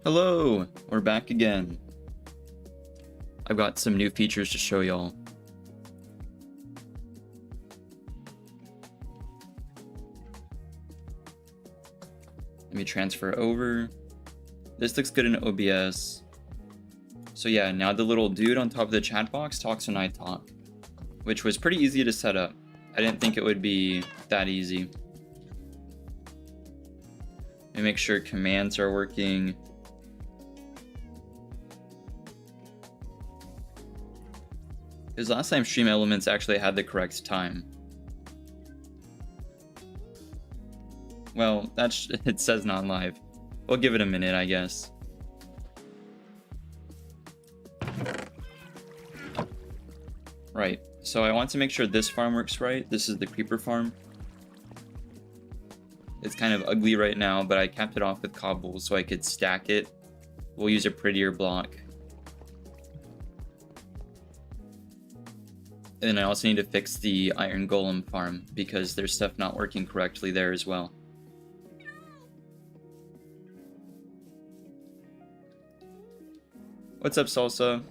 Hello, we're back again. I've got some new features to show y'all. Let me transfer over. This looks good in OBS. So yeah, now the little dude on top of the chat box talks when I talk, which was pretty easy to set up. I didn't think it would be that easy. Let me make sure commands are working. Because last time Stream Elements actually had the correct time. Well, it says not live. We'll give it a minute, I guess. Right, so I want to make sure this farm works right. This is the creeper farm. It's kind of ugly right now, but I capped it off with cobble so I could stack it. We'll use a prettier block. And I also need to fix the iron golem farm because there's stuff not working correctly there as well. What's up, Salsa?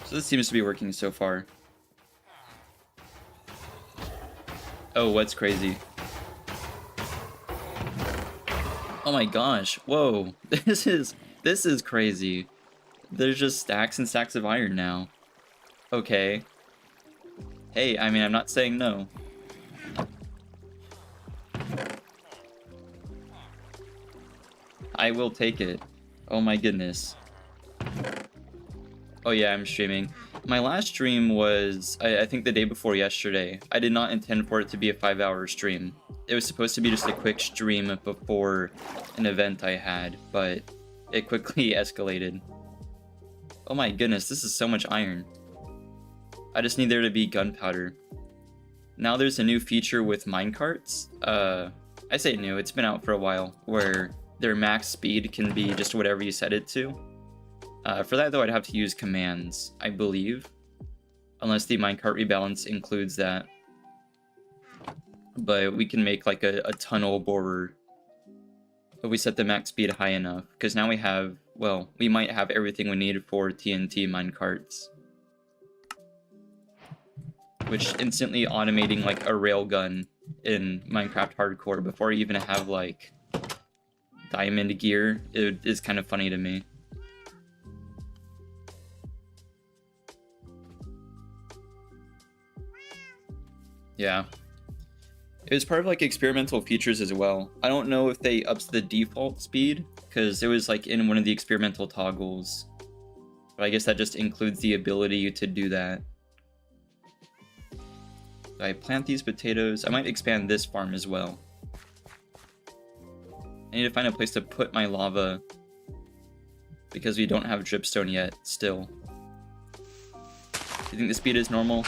So this seems to be working so far. Oh, what's crazy? Oh my gosh, whoa. This is crazy. There's just stacks and stacks of iron now. Okay. Hey, I mean, I'm not saying no. I will take it. Oh my goodness. Oh yeah, I'm streaming. My last stream was, I think the day before yesterday. I did not intend for it to be a 5-hour stream. It was supposed to be just a quick stream before an event I had, but it quickly escalated. Oh my goodness, this is so much iron. I just need there to be gunpowder. Now there's a new feature with minecarts. I say new, it's been out for a while, where their max speed can be just whatever you set it to. For that though, I'd have to use commands, I believe. Unless the minecart rebalance includes that. But we can make like a tunnel borer if we set the max speed high enough. Because now we have, well, we might have everything we need for TNT minecarts. Which instantly automating like a railgun in Minecraft Hardcore before you even have like diamond gear, it is kind of funny to me. Yeah. It was part of like experimental features as well. I don't know if they upped the default speed because it was like in one of the experimental toggles. But I guess that just includes the ability to do that. So I plant these potatoes. I might expand this farm as well. I need to find a place to put my lava because we don't have dripstone yet still. Do you think the speed is normal?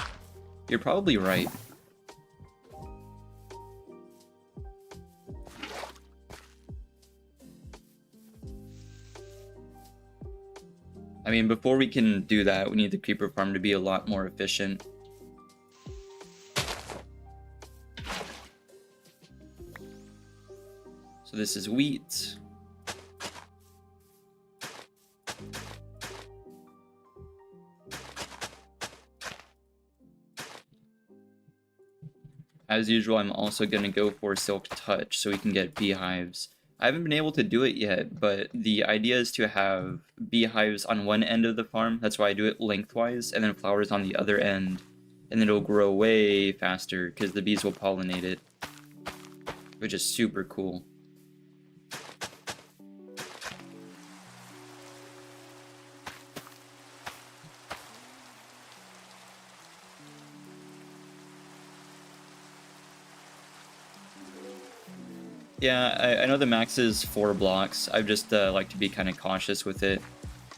You're probably right. I mean, before we can do that, we need the creeper farm to be a lot more efficient. So this is wheat. As usual, I'm also going to go for Silk Touch so we can get beehives. I haven't been able to do it yet, but the idea is to have beehives on one end of the farm. That's why I do it lengthwise, and then flowers on the other end. And then it'll grow way faster because the bees will pollinate it, which is super cool. Yeah, I know the max is 4 blocks. I just like to be kind of cautious with it.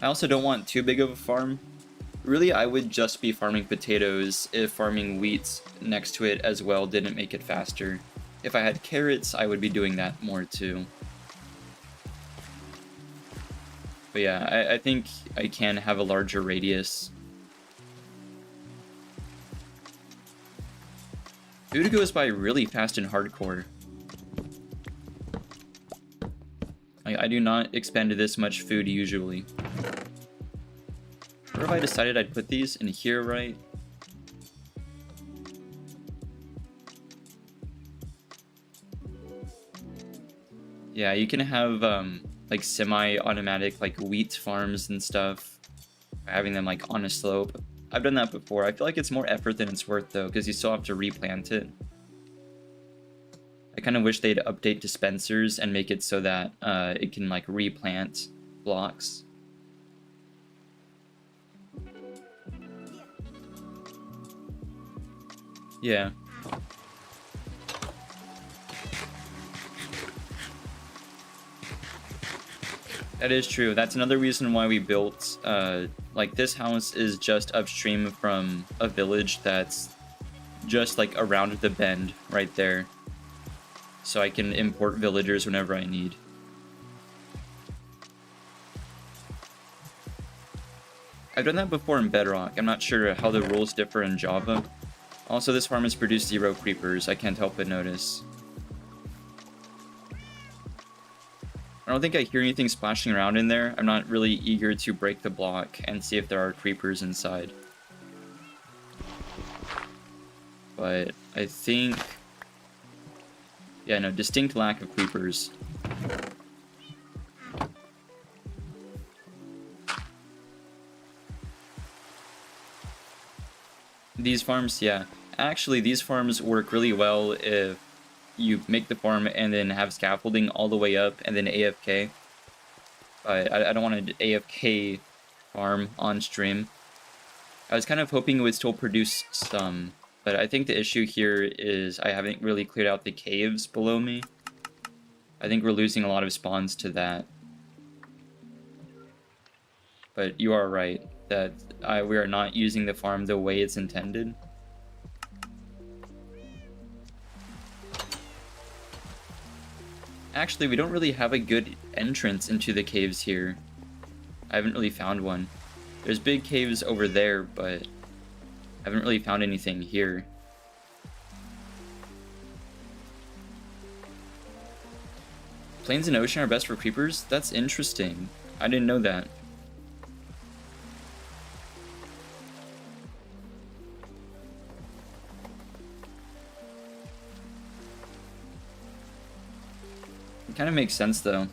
I also don't want too big of a farm. Really, I would just be farming potatoes if farming wheat next to it as well didn't make it faster. If I had carrots, I would be doing that more too. But yeah, I think I can have a larger radius. Food goes by really fast in hardcore. I do not expend this much food usually. Where have I decided I'd put these? In here, right? Yeah, you can have like semi-automatic like wheat farms and stuff, having them like on a slope. I've done that before. I feel like it's more effort than it's worth though, because you still have to replant it. I kind of wish they'd update dispensers and make it so that it can like replant blocks. Yeah. That is true. That's another reason why we built, like this house is just upstream from a village that's just like around the bend right there. So I can import villagers whenever I need. I've done that before in Bedrock. I'm not sure how the rules differ in Java. Also, this farm has produced 0 creepers. I can't help but notice. I don't think I hear anything splashing around in there. I'm not really eager to break the block and see if there are creepers inside. But I think... yeah, no, distinct lack of creepers. These farms, yeah. Actually, these farms work really well if you make the farm and then have scaffolding all the way up and then AFK. I don't want an AFK farm on stream. I was kind of hoping it would still produce some, but I think the issue here is I haven't really cleared out the caves below me. I think we're losing a lot of spawns to that. But you are right, that we are not using the farm the way it's intended. Actually, we don't really have a good entrance into the caves here. I haven't really found one. There's big caves over there, but I haven't really found anything here. Plains and ocean are best for creepers? That's interesting. I didn't know that. It kind of makes sense though.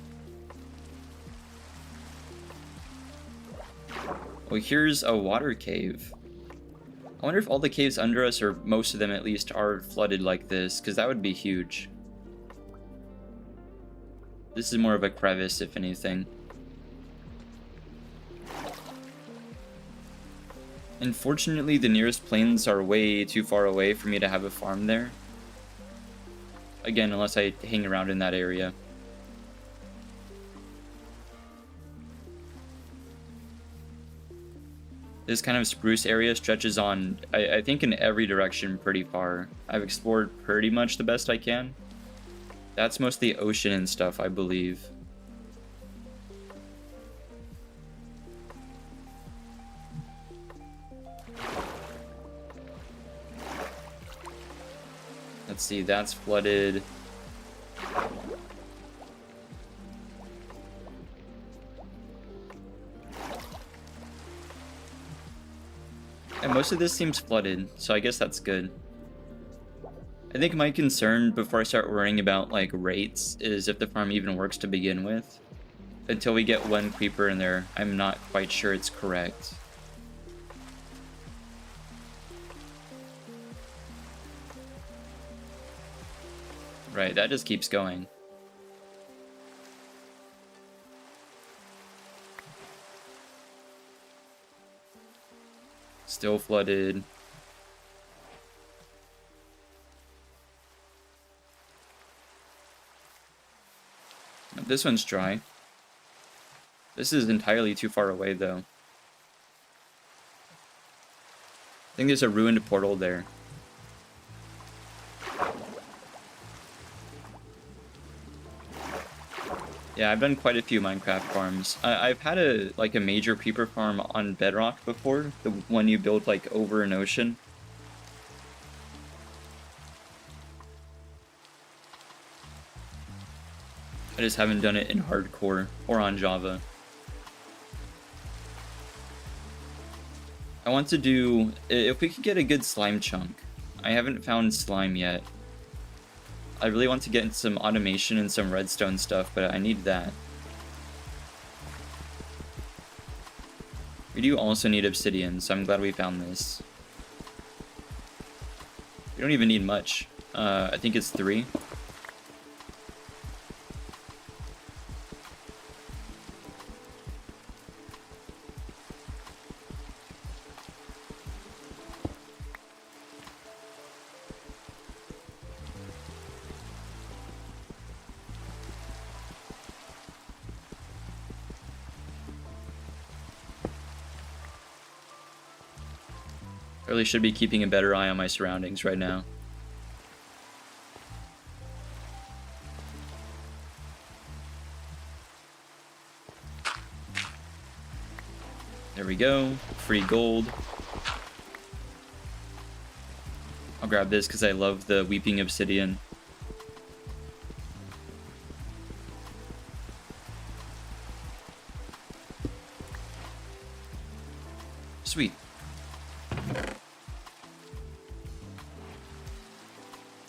Well, here's a water cave. I wonder if all the caves under us, or most of them at least, are flooded like this, because that would be huge. This is more of a crevice, if anything. Unfortunately, the nearest plains are way too far away for me to have a farm there. Again, unless I hang around in that area. This kind of spruce area stretches on, I think, in every direction pretty far. I've explored pretty much the best I can. That's mostly ocean and stuff, I believe. Let's see, that's flooded. And most of this seems flooded, so I guess that's good. I think my concern before I start worrying about like rates is if the farm even works to begin with. Until we get one creeper in there, I'm not quite sure it's correct. Right, that just keeps going. Still flooded. This one's dry. This is entirely too far away, though. I think there's a ruined portal there. Yeah, I've done quite a few Minecraft farms. I've had a major creeper farm on Bedrock before, the one you build like over an ocean. I just haven't done it in hardcore or on Java. I want to do, if we could get a good slime chunk. I haven't found slime yet. I really want to get into some automation and some redstone stuff, but I need that. We do also need obsidian, so I'm glad we found this. We don't even need much. I think it's 3. I really should be keeping a better eye on my surroundings right now. There we go. Free gold. I'll grab this because I love the weeping obsidian. Sweet.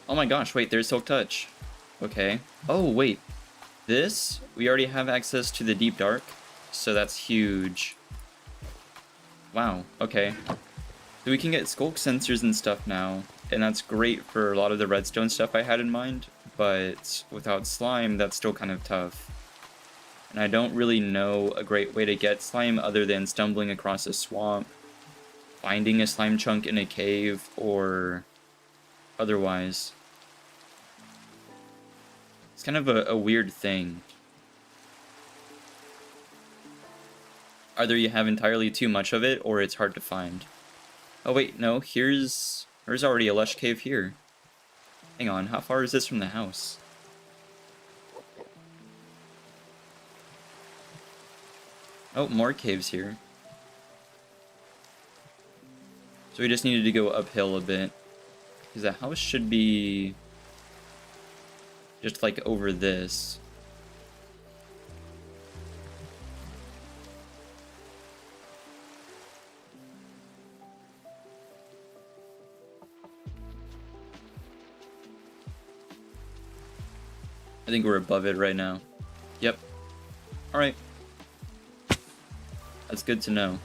Oh my gosh, wait, there's Silk Touch. Okay. Oh, wait. This? We already have access to the Deep Dark, so that's huge. Wow, okay. So we can get sculk sensors and stuff now, and that's great for a lot of the redstone stuff I had in mind, but without slime, that's still kind of tough. And I don't really know a great way to get slime other than stumbling across a swamp, finding a slime chunk in a cave, or otherwise. It's kind of a weird thing. Either you have entirely too much of it, or it's hard to find. Oh wait, no, there's already a lush cave here. Hang on, how far is this from the house? Oh, more caves here. So we just needed to go uphill a bit. Because the house should be just like over this. I think we're above it right now. Yep. Alright. That's good to know.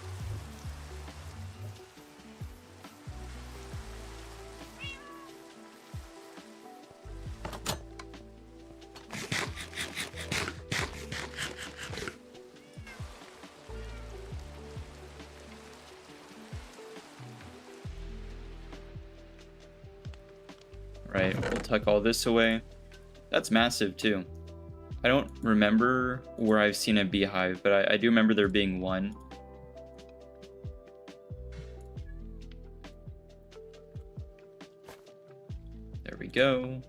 Right, we'll tuck all this away. That's massive too. I don't remember where I've seen a beehive, but I do remember there being one. There we go.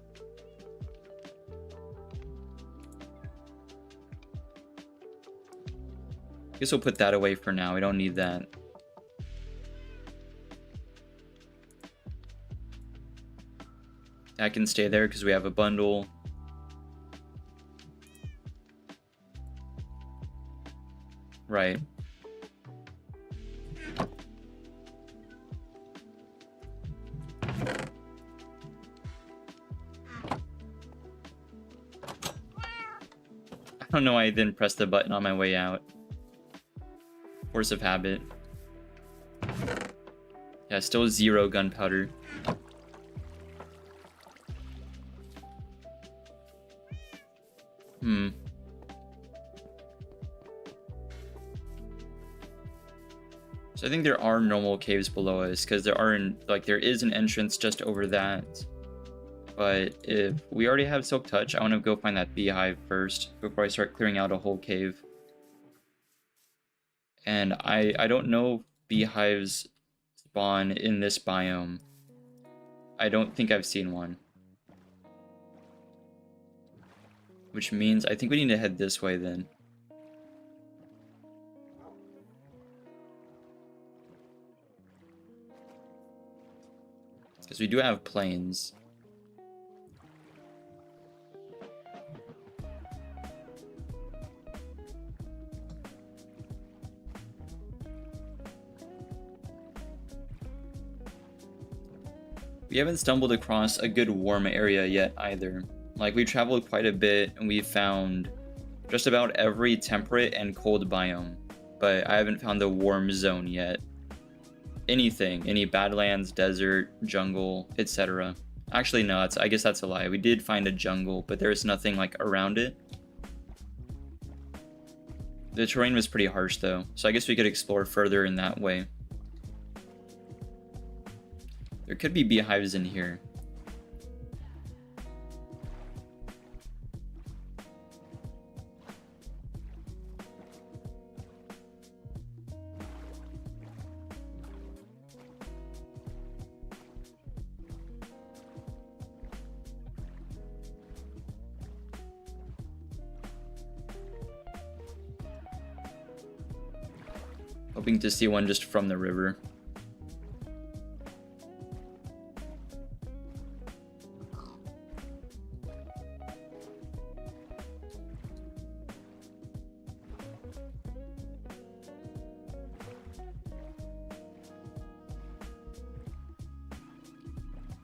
I guess we'll put that away for now. We don't need that. That can stay there because we have a bundle. Right. I don't know why I didn't press the button on my way out. Force of habit. Yeah, still 0 gunpowder. So I think there are normal caves below us, because there is an entrance just over that. But if we already have Silk Touch, I want to go find that beehive first before I start clearing out a whole cave. And I don't know if beehives spawn in this biome. I don't think I've seen one. which means I think we need to head this way then. Because we do have planes. We haven't stumbled across a good warm area yet either. Like, we traveled quite a bit and we found just about every temperate and cold biome, but I haven't found the warm zone yet. Anything, any badlands, desert, jungle, etc. Actually, no, I guess that's a lie. We did find a jungle, but there's nothing like around it. The terrain was pretty harsh though, so I guess we could explore further in that way. There could be beehives in here. Hoping to see one just from the river.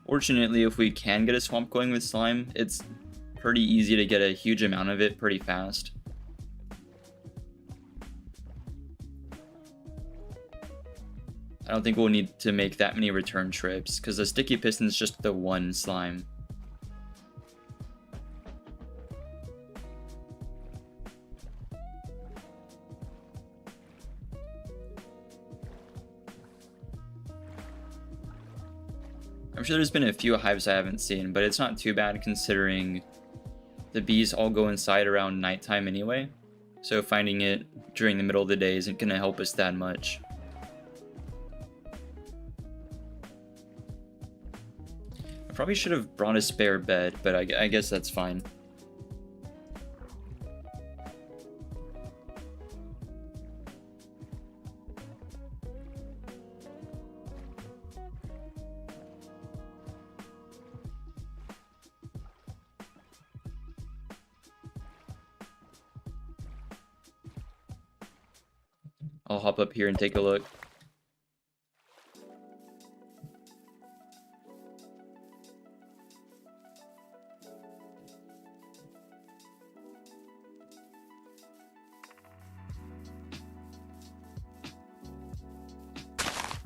Fortunately, if we can get a swamp going with slime, it's pretty easy to get a huge amount of it pretty fast. I don't think we'll need to make that many return trips, because the sticky piston is just the one slime. I'm sure there's been a few hives I haven't seen, but it's not too bad considering the bees all go inside around nighttime anyway, so finding it during the middle of the day isn't going to help us that much. I probably should have brought a spare bed, but I guess that's fine. I'll hop up here and take a look.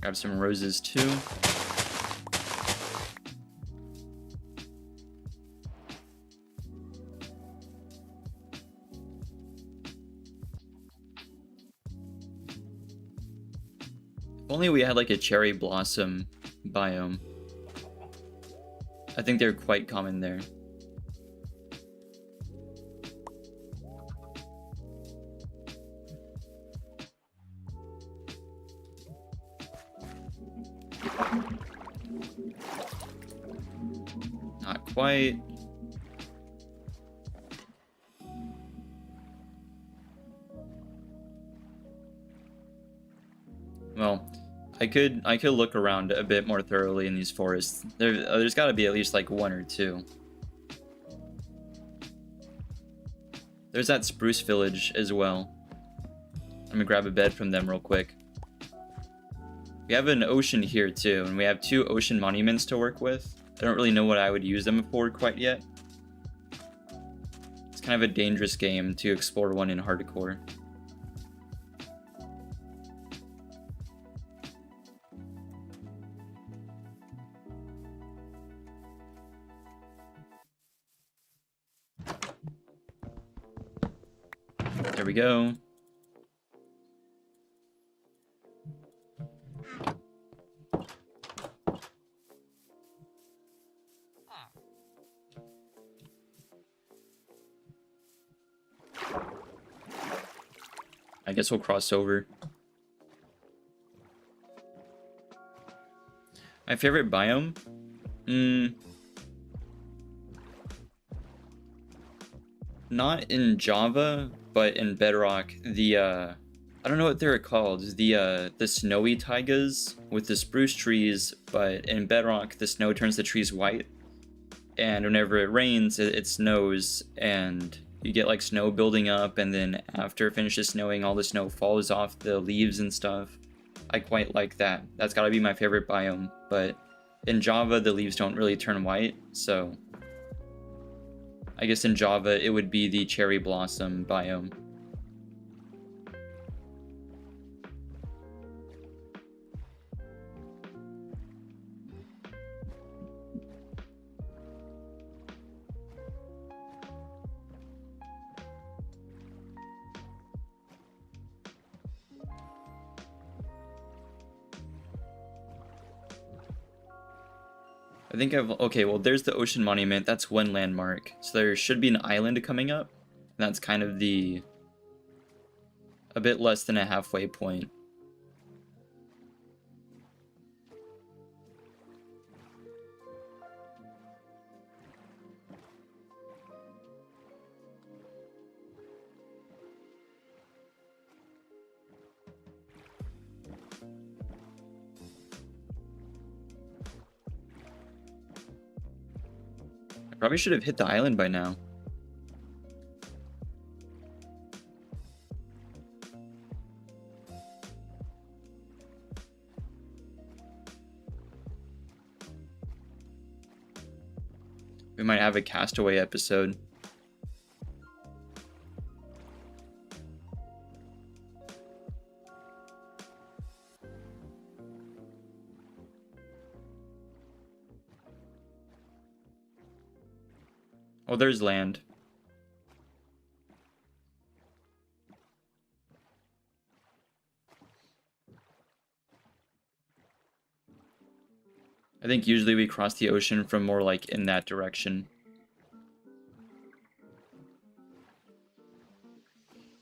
Grab some roses too. If only we had like a cherry blossom biome. I think they're quite common there. Not quite. Well, I could look around a bit more thoroughly in these forests. There's got to be at least like one or two. There's that spruce village as well. I'm gonna grab a bed from them real quick. We have an ocean here too, and we have 2 ocean monuments to work with. I don't really know what I would use them for quite yet. It's kind of a dangerous game to explore one in hardcore. There we go. I guess we'll cross over. My favorite biome? Not in Java, but in Bedrock, the I don't know what they're called. The snowy taigas with the spruce trees, but in Bedrock the snow turns the trees white, and whenever it rains, it snows, and you get like snow building up, and then after it finishes snowing, all the snow falls off the leaves and stuff. I quite like that. That's gotta be my favorite biome, but in Java the leaves don't really turn white, so I guess in Java it would be the cherry blossom biome. I think okay, well, there's the ocean monument. That's one landmark. So there should be an island coming up. And that's kind of a bit less than a halfway point. I probably should have hit the island by now. We might have a Castaway episode. Oh, there's land. I think usually we cross the ocean from more like in that direction.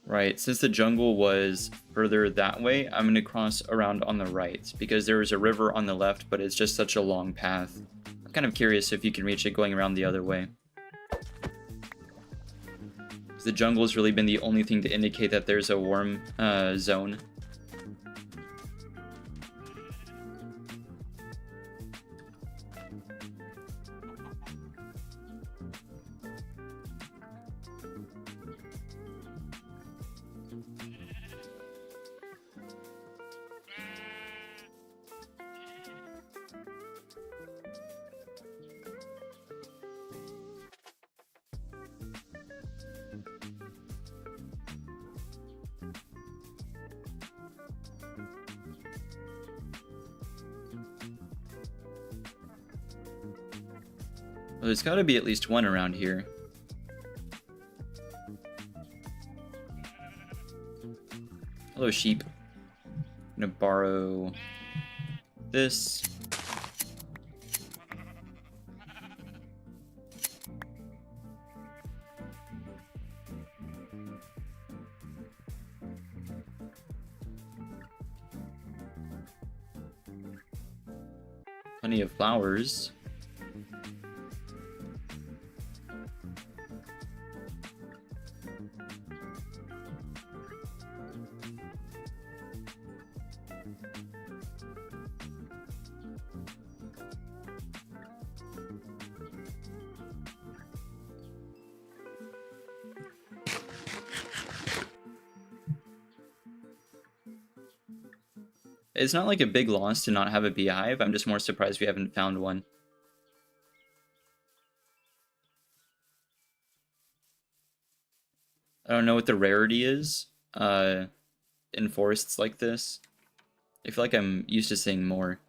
Right, since the jungle was further that way, I'm going to cross around on the right, because there is a river on the left, but it's just such a long path. I'm kind of curious if you can reach it going around the other way. The jungle has really been the only thing to indicate that there's a warm zone. Well, there's got to be at least one around here. Hello, sheep. I'm gonna borrow this. Plenty of flowers. It's not like a big loss to not have a beehive. I'm just more surprised we haven't found one. I don't know what the rarity is in forests like this. I feel like I'm used to seeing more.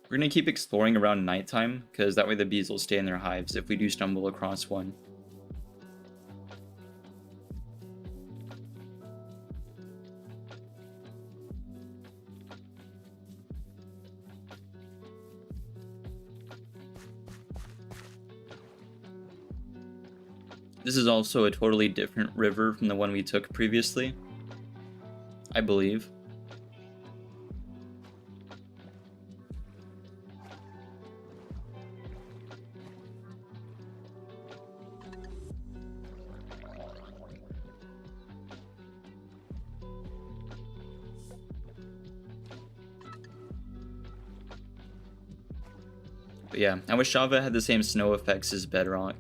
We're gonna keep exploring around nighttime, because that way the bees will stay in their hives if we do stumble across one. This is also a totally different river from the one we took previously, I believe. But yeah, I wish Java had the same snow effects as Bedrock.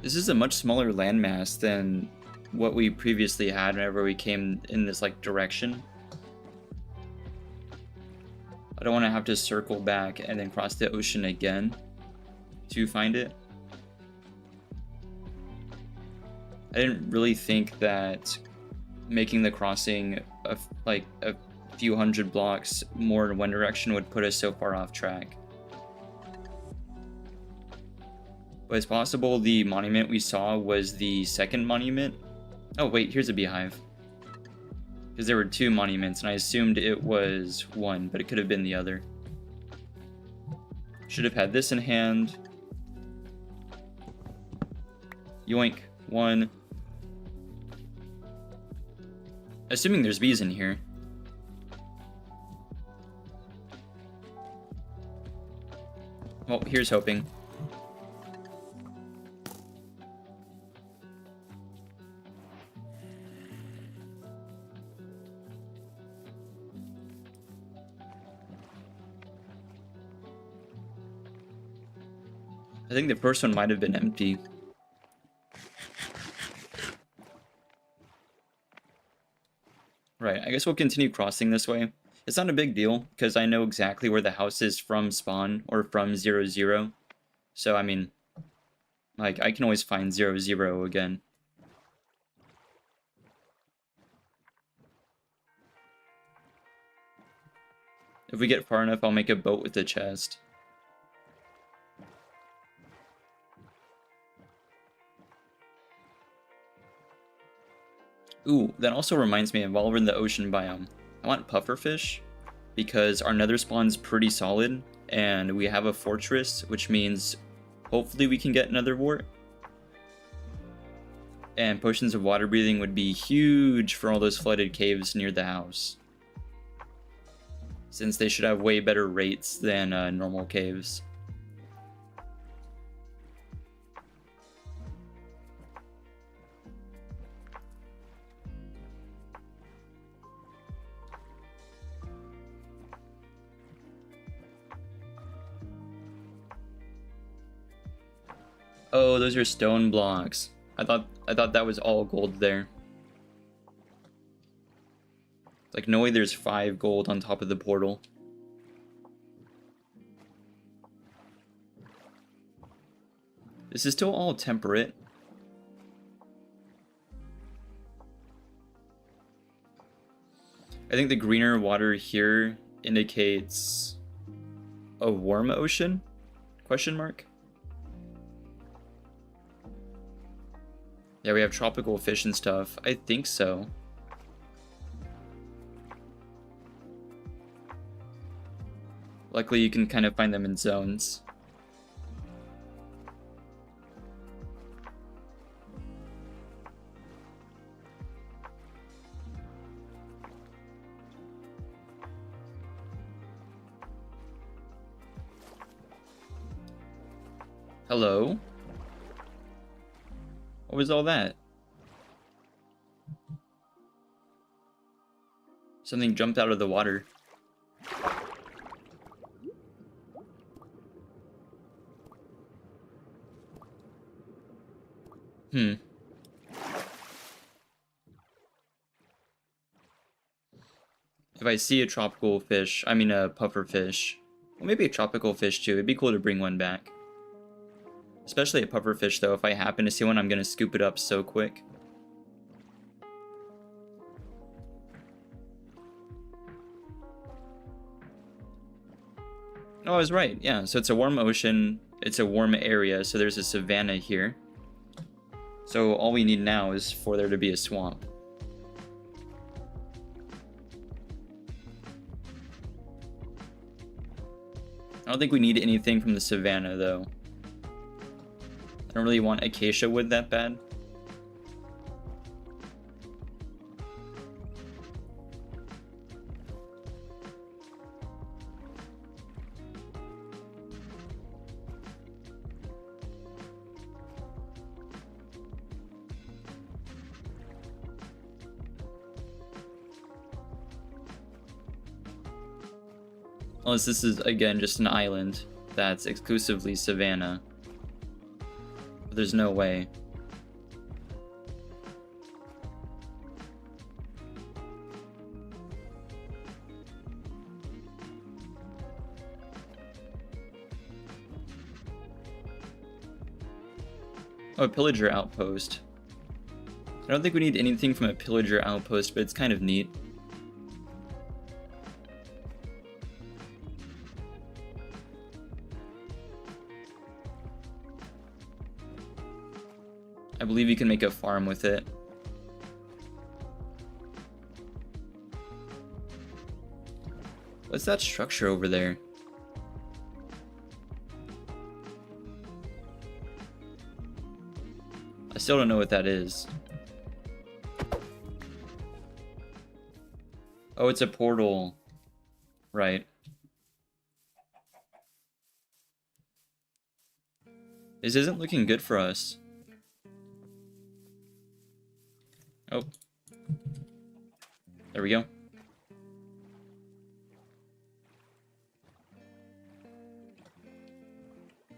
This is a much smaller landmass than what we previously had whenever we came in this like direction. I don't want to have to circle back and then cross the ocean again to find it. I didn't really think that making the crossing of like a few hundred blocks more in one direction would put us so far off track. But it's possible the monument we saw was the second monument. Oh wait, here's a beehive. Because there were two monuments and I assumed it was one, but it could have been the other. Should have had this in hand. Yoink, one. Assuming there's bees in here. Well, here's hoping. I think the first one might have been empty. Right, I guess we'll continue crossing this way. It's not a big deal, because I know exactly where the house is from spawn, or from 0-0. So, I mean, like, I can always find 0-0 again. If we get far enough, I'll make a boat with a chest. Ooh, that also reminds me of while we're in the ocean biome. I want pufferfish, because our nether spawn's pretty solid, and we have a fortress, which means hopefully we can get nether wart. And potions of water breathing would be huge for all those flooded caves near the house, since they should have way better rates than normal caves. Oh, those are stone blocks. I thought that was all gold there. Like, no way there's 5 gold on top of the portal. This is still all temperate. I think the greener water here indicates a warm ocean? Question mark? Yeah, we have tropical fish and stuff. I think so. Luckily, you can kind of find them in zones. Hello? What was all that? Something jumped out of the water. If I see a tropical fish, I mean a puffer fish, well, maybe a tropical fish too, it'd be cool to bring one back. Especially a puffer fish though, if I happen to see one, I'm gonna scoop it up so quick. Oh, I was right. Yeah, so it's a warm ocean. It's a warm area, so there's a savanna here. So all we need now is for there to be a swamp. I don't think we need anything from the savanna, though. I don't really want acacia wood that bad. Unless this is, again, just an island that's exclusively savanna. But there's no way. Oh, a pillager outpost. I don't think we need anything from a pillager outpost, but it's kind of neat. I believe you can make a farm with it. What's that structure over there? I still don't know what that is. Oh, it's a portal. Right. This isn't looking good for us. Oh. There we go.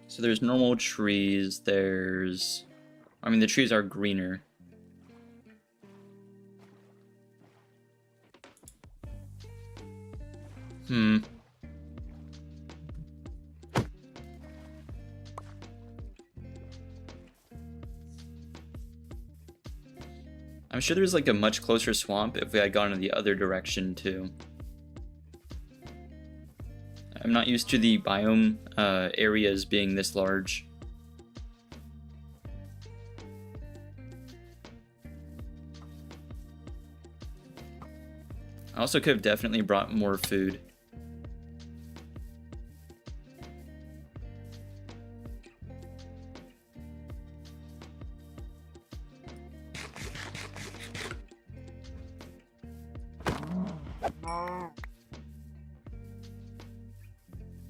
So there's normal trees, there's... I mean, the trees are greener. I'm sure there's like a much closer swamp if we had gone in the other direction too. I'm not used to the biome areas being this large. I also could have definitely brought more food.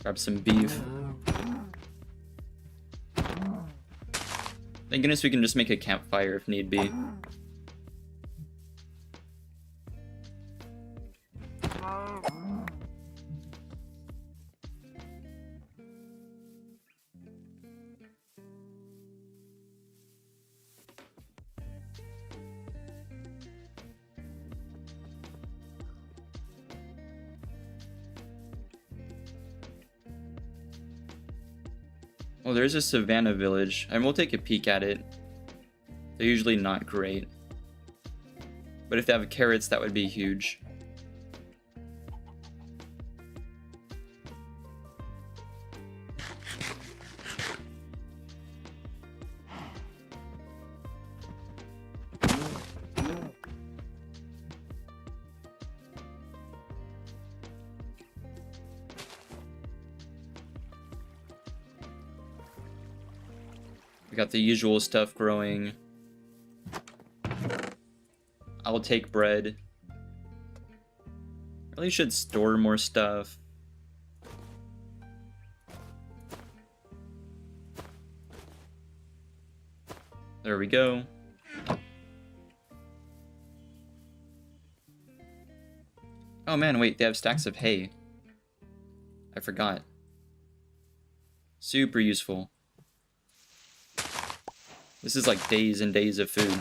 Grab some beef. Thank goodness we can just make a campfire if need be. Well, there's a savannah village, and we'll take a peek at it. They're usually not great. But if they have carrots, that would be huge. We got the usual stuff growing. I'll take bread. Really should store more stuff. There we go. Oh man, wait, they have stacks of hay. I forgot. Super useful. This is like days and days of food.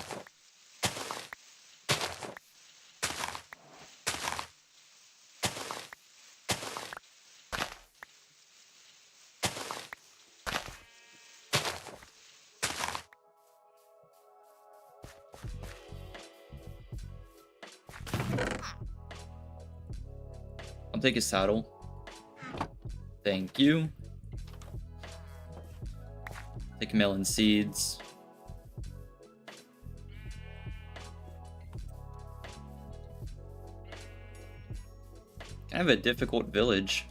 I'll take a saddle. Thank you. Take melon seeds. Kind of a difficult village.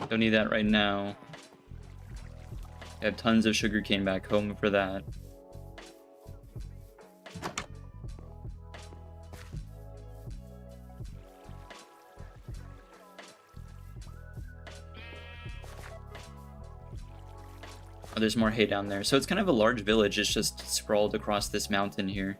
Don't need that right now. I have tons of sugarcane back home for that. Oh, there's more hay down there. So it's kind of a large village. It's just sprawled across this mountain here.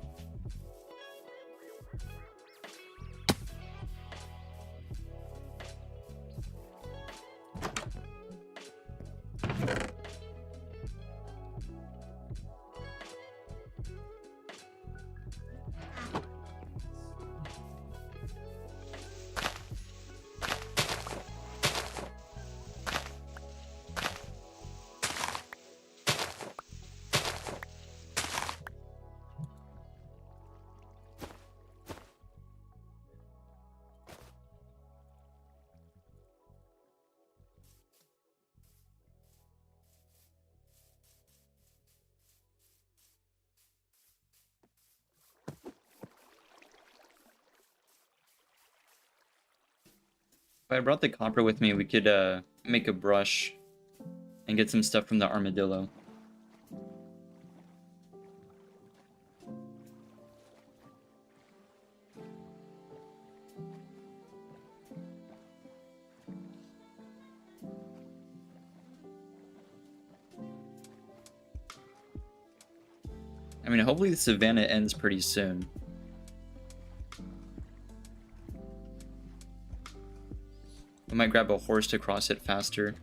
If I brought the copper with me, we could make a brush and get some stuff from the armadillo. I mean, hopefully the savannah ends pretty soon. I might grab a horse to cross it faster.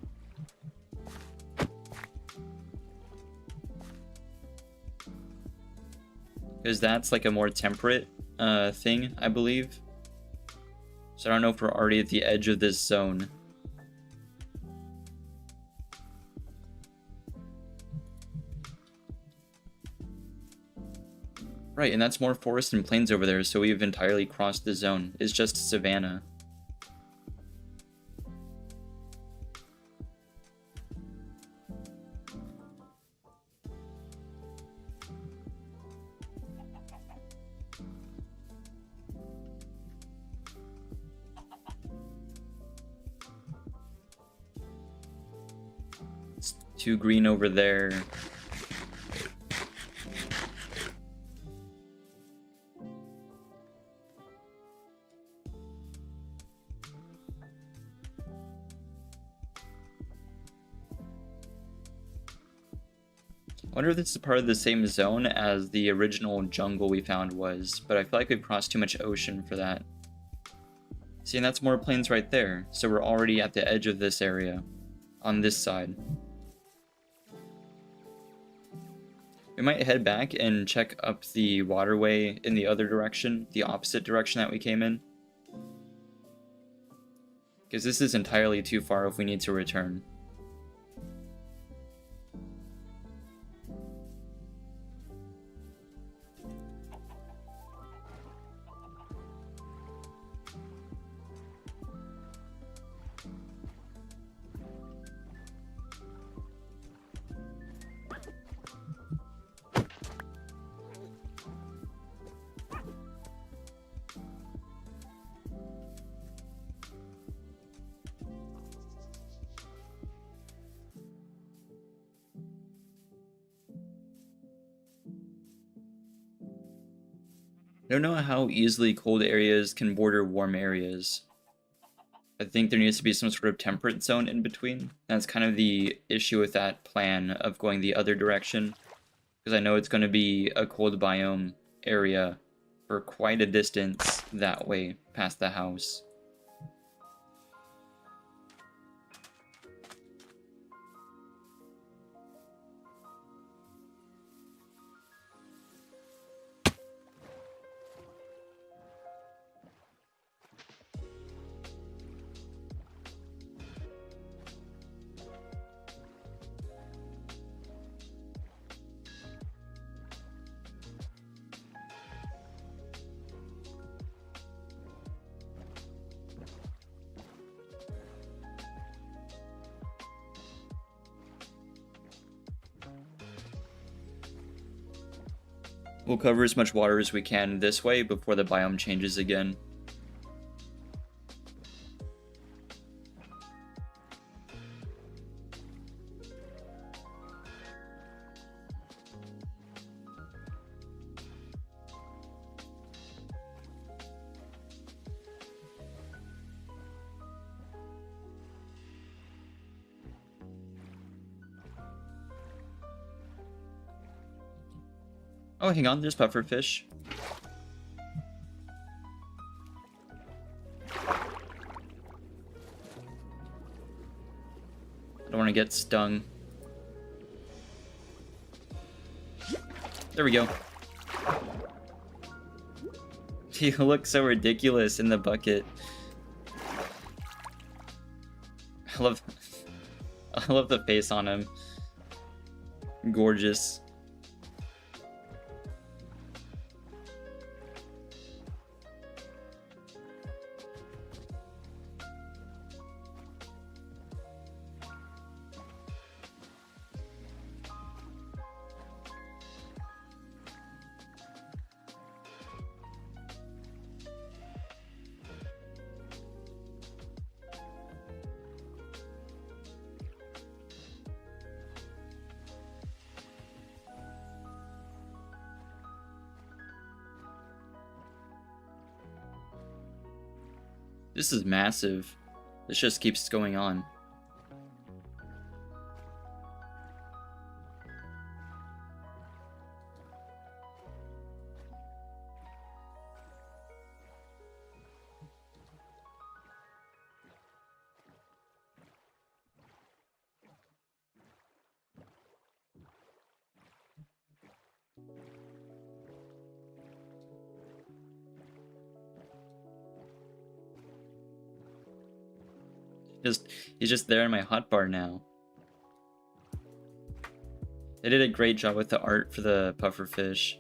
Because that's like a more temperate thing, I believe. So I don't know if we're already at the edge of this zone. Right, and that's more forest and plains over there, so we've entirely crossed the zone. It's just savanna. It's too green over there. I wonder if this is part of the same zone as the original jungle we found was, but I feel like we've crossed too much ocean for that. See, and that's more plains right there, so we're already at the edge of this area, on this side. We might head back and check up the waterway in the other direction, the opposite direction that we came in. Because this is entirely too far if we need to return. I don't know how easily cold areas can border warm areas. I think there needs to be some sort of temperate zone in between. That's kind of the issue with that plan of going the other direction. Because I know it's going to be a cold biome area for quite a distance that way, past the house. We'll cover as much water as we can this way before the biome changes again. Oh, hang on, there's pufferfish. I don't want to get stung. There we go. He looks so ridiculous in the bucket. I love the face on him. Gorgeous. This is massive. This just keeps going on. He's just there in my hotbar now. They did a great job with the art for the pufferfish.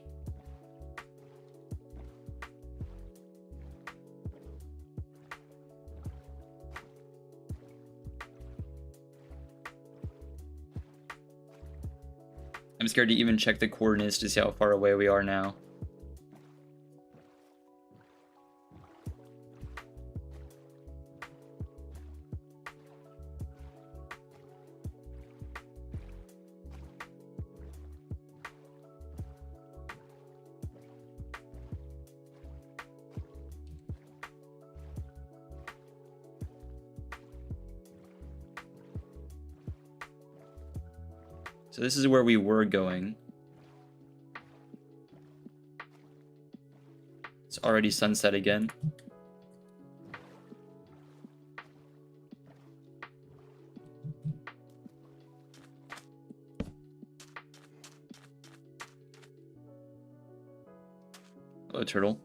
I'm scared to even check the coordinates to see how far away we are now. So this is where we were going. It's already sunset again. Oh, turtle.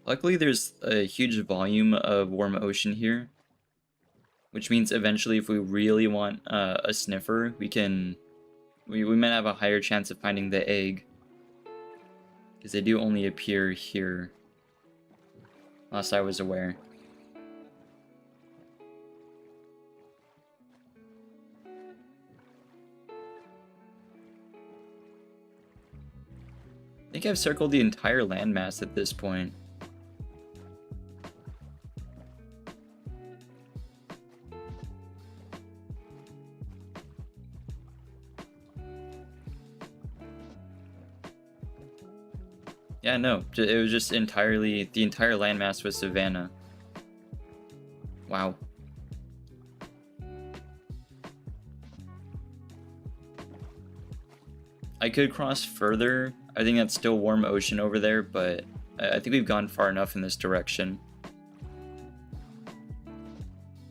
Luckily, there's a huge volume of warm ocean here, which means eventually if we really want a sniffer, we might have a higher chance of finding the egg, because they do only appear here, last I was aware. I think I've circled the entire landmass at this point. Yeah, no, it was just entirely, the entire landmass was savanna. Wow. I could cross further. I think that's still warm ocean over there, but I think we've gone far enough in this direction.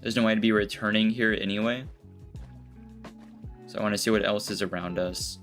There's no way to be returning here anyway. So I want to see what else is around us.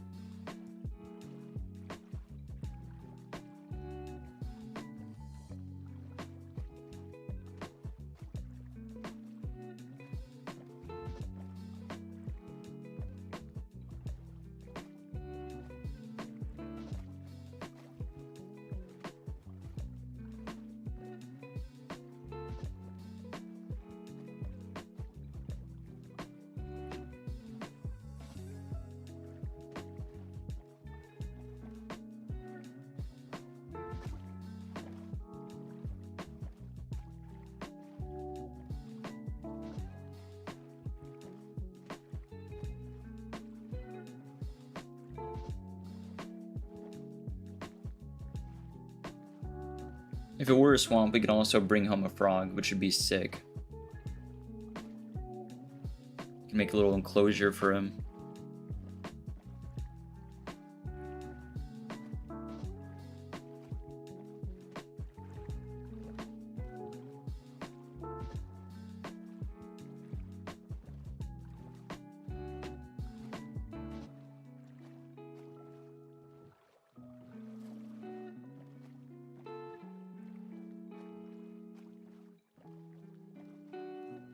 If it were a swamp, we could also bring home a frog, which would be sick. We can make a little enclosure for him.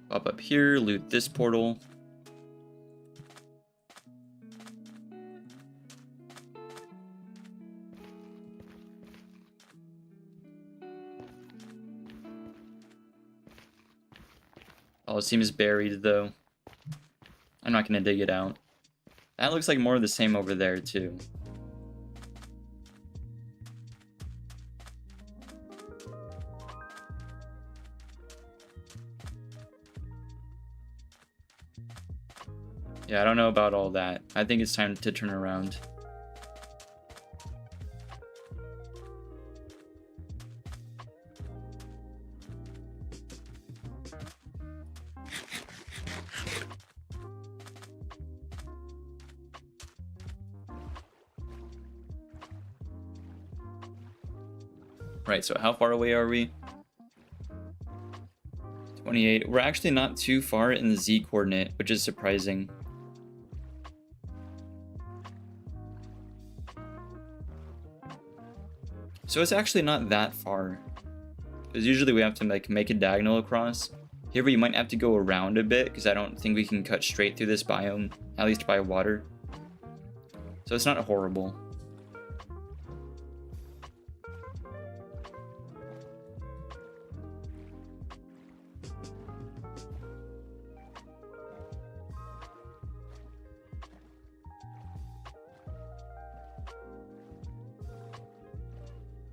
Pop up here, loot this portal. Oh, it seems buried though. I'm not gonna dig it out. That looks like more of the same over there too. Yeah, I don't know about all that. I think it's time to turn around. Right, so how far away are we? 28. We're actually not too far in the Z coordinate, which is surprising. So it's actually not that far. Because usually we have to like make a diagonal across. Here we might have to go around a bit because I don't think we can cut straight through this biome, at least by water. So it's not horrible.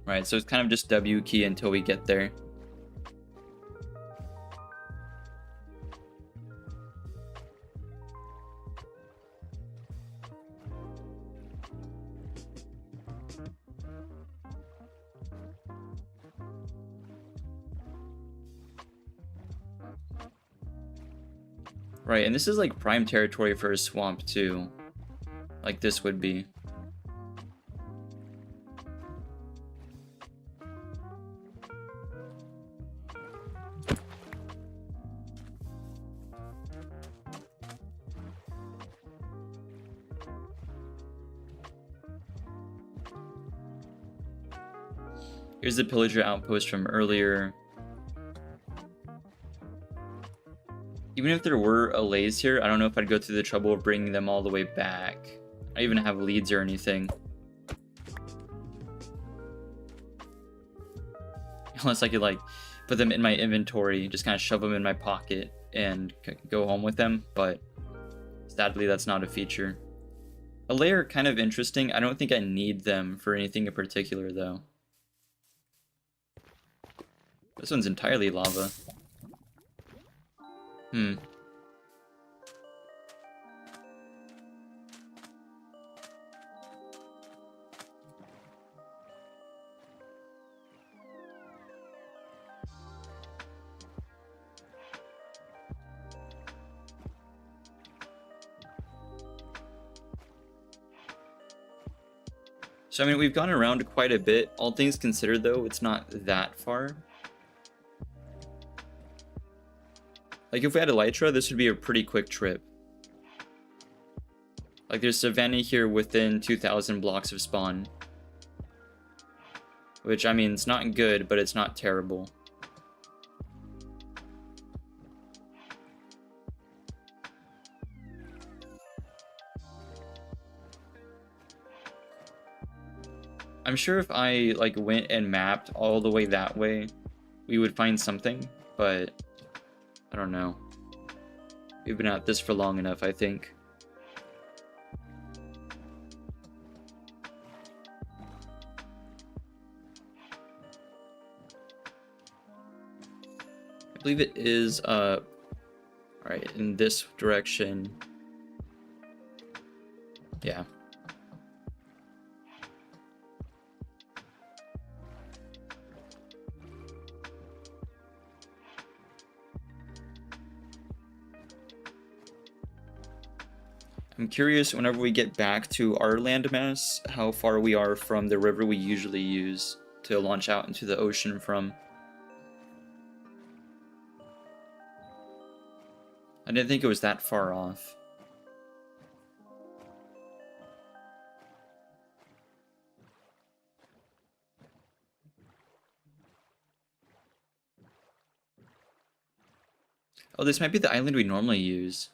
Right, so it's kind of just W key until we get there. Right, and this is like prime territory for a swamp too. Like this would be. Here's the pillager outpost from earlier. Even if there were allays here, I don't know if I'd go through the trouble of bringing them all the way back. I don't even have leads or anything. Unless I could like put them in my inventory, just kind of shove them in my pocket and go home with them, but sadly that's not a feature. Allay are kind of interesting. I don't think I need them for anything in particular though. This one's entirely lava. So, I mean, we've gone around quite a bit. All things considered, though, it's not that far. Like, if we had Elytra, this would be a pretty quick trip. Like, there's Savannah here within 2,000 blocks of spawn. Which, I mean, it's not good, but it's not terrible. I'm sure if I, like, went and mapped all the way that way, we would find something, but I don't know. We've been at this for long enough, I think. I believe it is, alright, in this direction. Yeah. I'm curious, whenever we get back to our landmass, how far we are from the river we usually use to launch out into the ocean from. I didn't think it was that far off. Oh, this might be the island we normally use.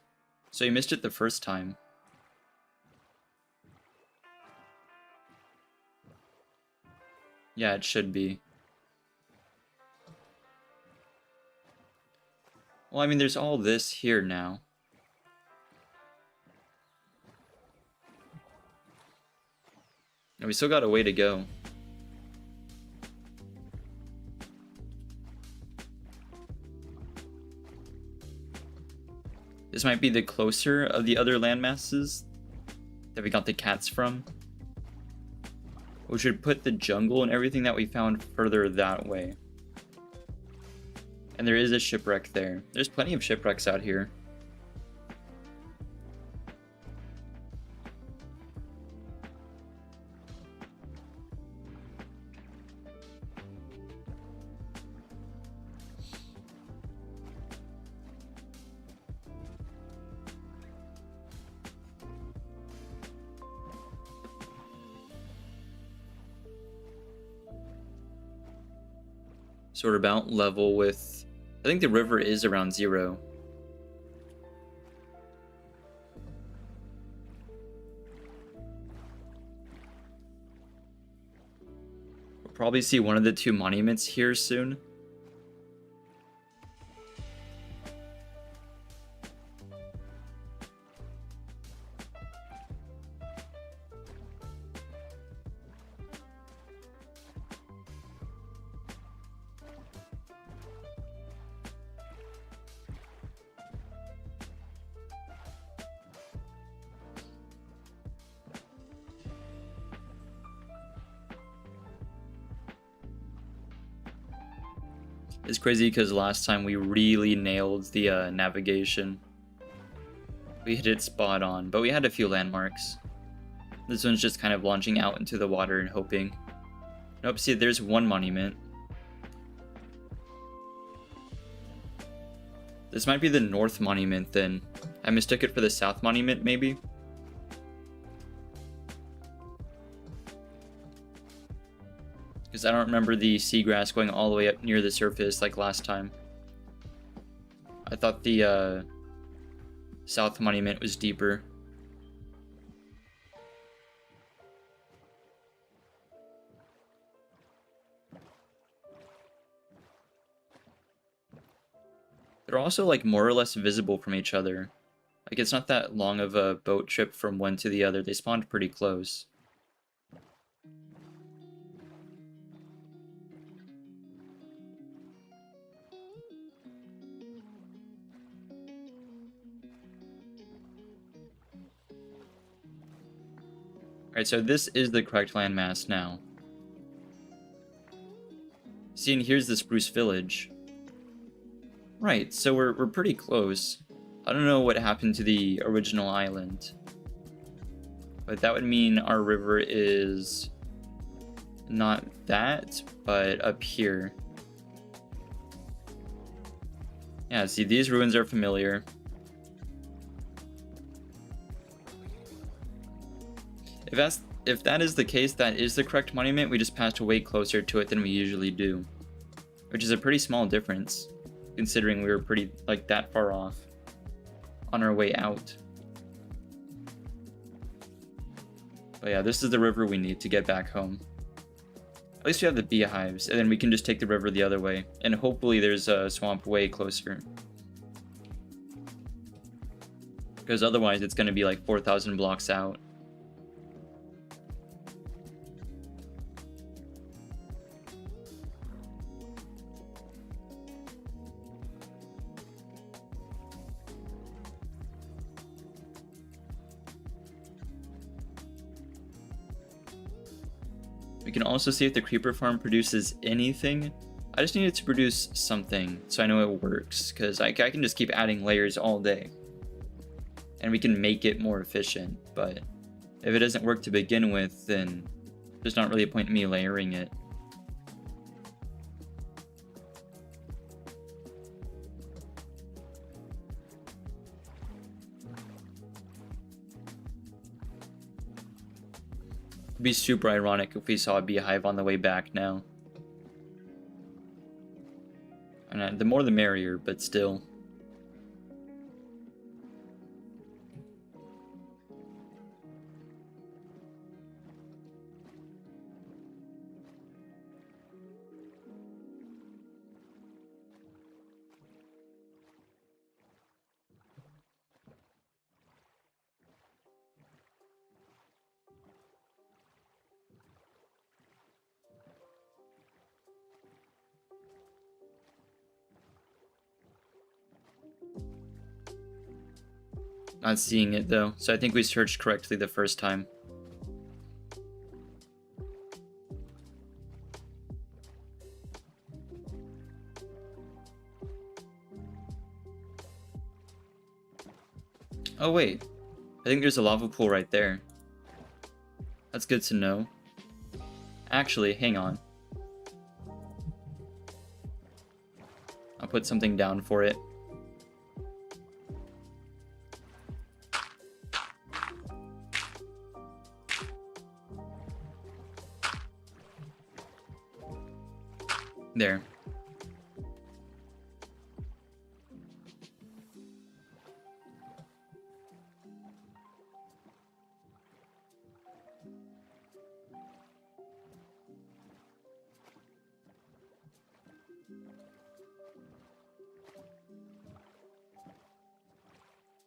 So you missed it the first time. Yeah, it should be. Well, I mean, there's all this here now. And we still got a way to go. This might be the closer of the other landmasses that we got the cats from. We should put the jungle and everything that we found further that way. And there is a shipwreck there. There's plenty of shipwrecks out here. So we're about level with, I think the river is around 0. We'll probably see one of the 2 monuments here soon. It's crazy because last time we really nailed the navigation. We hit it spot on, but we had a few landmarks. This one's just kind of launching out into the water and hoping. Nope, see, there's one monument. This might be the north monument then. I mistook it for the south monument, maybe? Because I don't remember the seagrass going all the way up near the surface like last time. I thought the south monument was deeper. They're also like more or less visible from each other. Like it's not that long of a boat trip from one to the other. They spawned pretty close. Alright, so this is the correct landmass now. See, and here's the Spruce Village. Right, so we're pretty close. I don't know what happened to the original island. But that would mean our river is Not that, but up here. Yeah, see, these ruins are familiar. If that is the case, that is the correct monument. We just passed way closer to it than we usually do, which is a pretty small difference, considering we were pretty, like, that far off on our way out. But yeah, this is the river we need to get back home. At least we have the beehives, and then we can just take the river the other way, and hopefully there's a swamp way closer. Because otherwise it's going to be like 4,000 blocks out. We can also see if the creeper farm produces anything. I just need it to produce something so I know it works, because I can just keep adding layers all day. And we can make it more efficient, but if it doesn't work to begin with, then there's not really a point in me layering it. It'd be super ironic if we saw a beehive on the way back now. And the more the merrier, but still. Not seeing it though, so I think we searched correctly the first time. Oh wait, I think there's a lava pool right there. That's good to know. Actually, hang on. I'll put something down for it. There.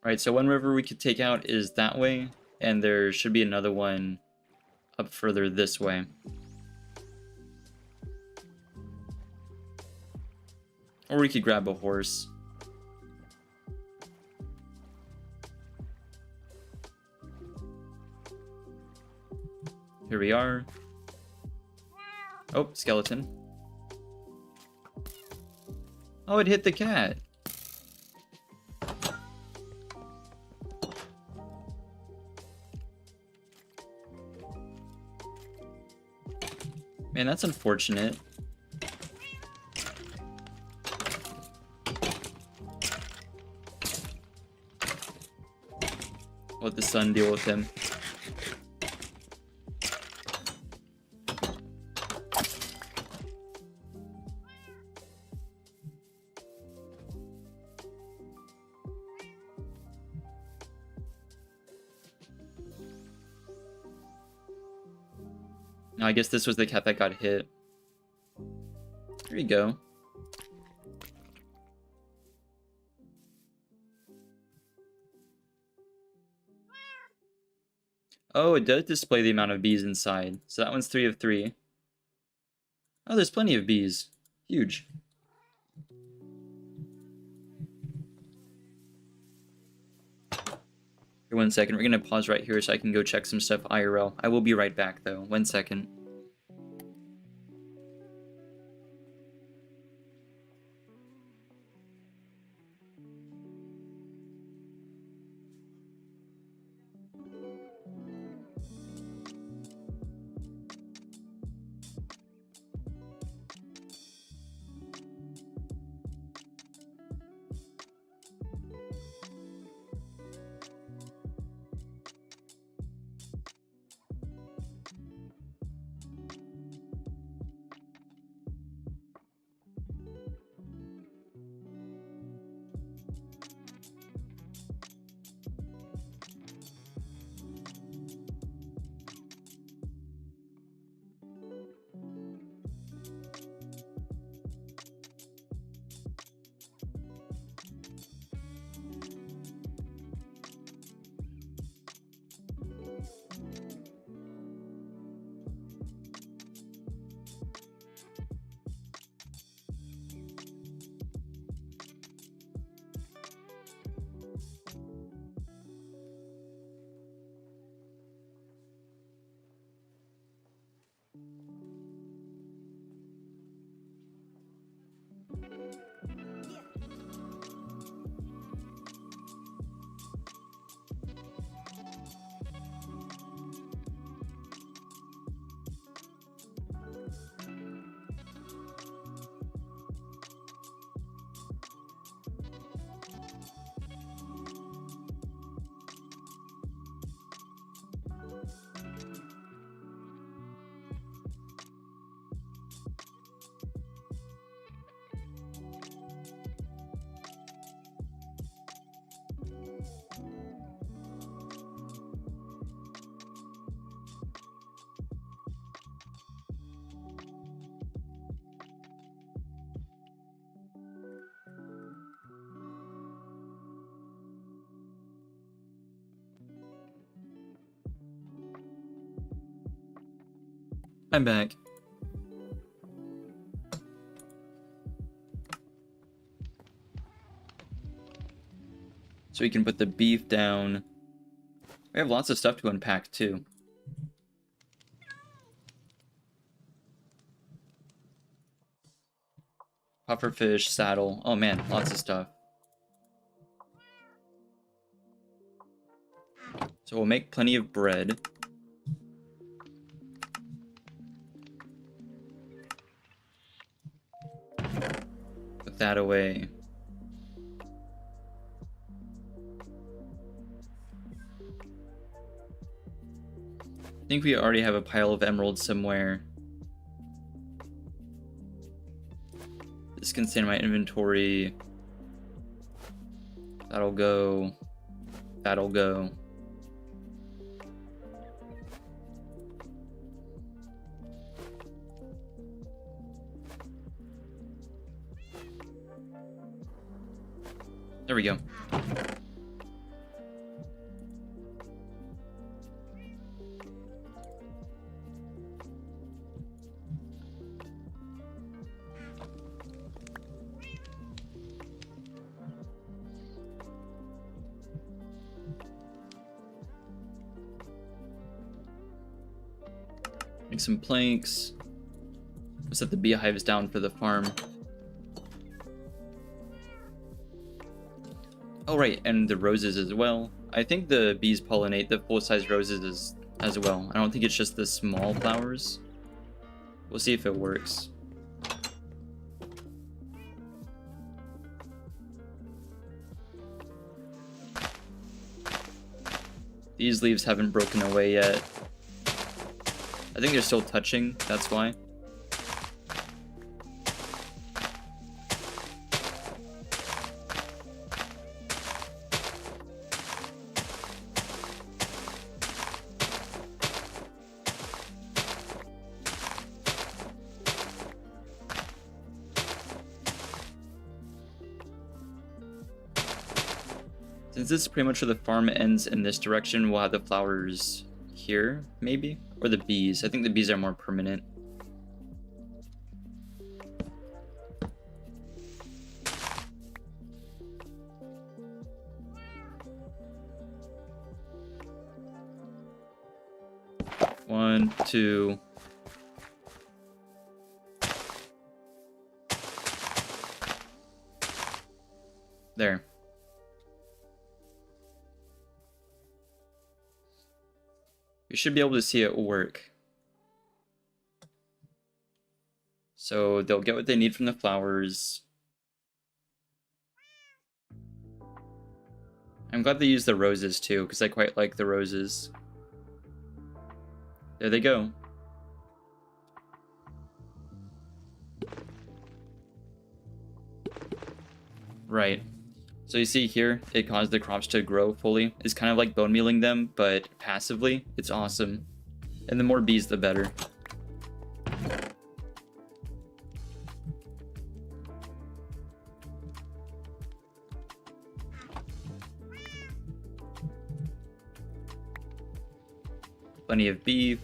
Alright, so one river we could take out is that way, and there should be another one up further this way. Or we could grab a horse. Here we are. Oh, skeleton. Oh, it hit the cat. Man, that's unfortunate. Let the sun deal with him. Now, I guess this was the cat that got hit. There you go. Oh, it does display the amount of bees inside. So that one's 3 of 3. Oh, there's plenty of bees. Huge. Here, 1 second. We're going to pause right here so I can go check some stuff IRL. I will be right back, though. 1 second. I'm back. So we can put the beef down. We have lots of stuff to unpack too. Pufferfish, saddle. Oh man, lots of stuff. So we'll make plenty of bread. Put that away. I think we already have a pile of emeralds somewhere. This can stay in my inventory. That'll go. That'll go. There we go. Make some planks. We'll set the beehives down for the farm. Oh right, and the roses as well. I think the bees pollinate the full-size roses as well. I don't think it's just the small flowers. We'll see if it works. These leaves haven't broken away yet. I think they're still touching, that's why. Since this is pretty much where the farm ends in this direction, we'll have the flowers here, maybe? Or the bees. I think the bees are more permanent. One, two. There. You should be able to see it work. So they'll get what they need from the flowers. I'm glad they used the roses too, because I quite like the roses. There they go. Right. So you see here, it caused the crops to grow fully. It's kind of like bone mealing them, but passively. It's awesome. And the more bees, the better. Plenty of beef.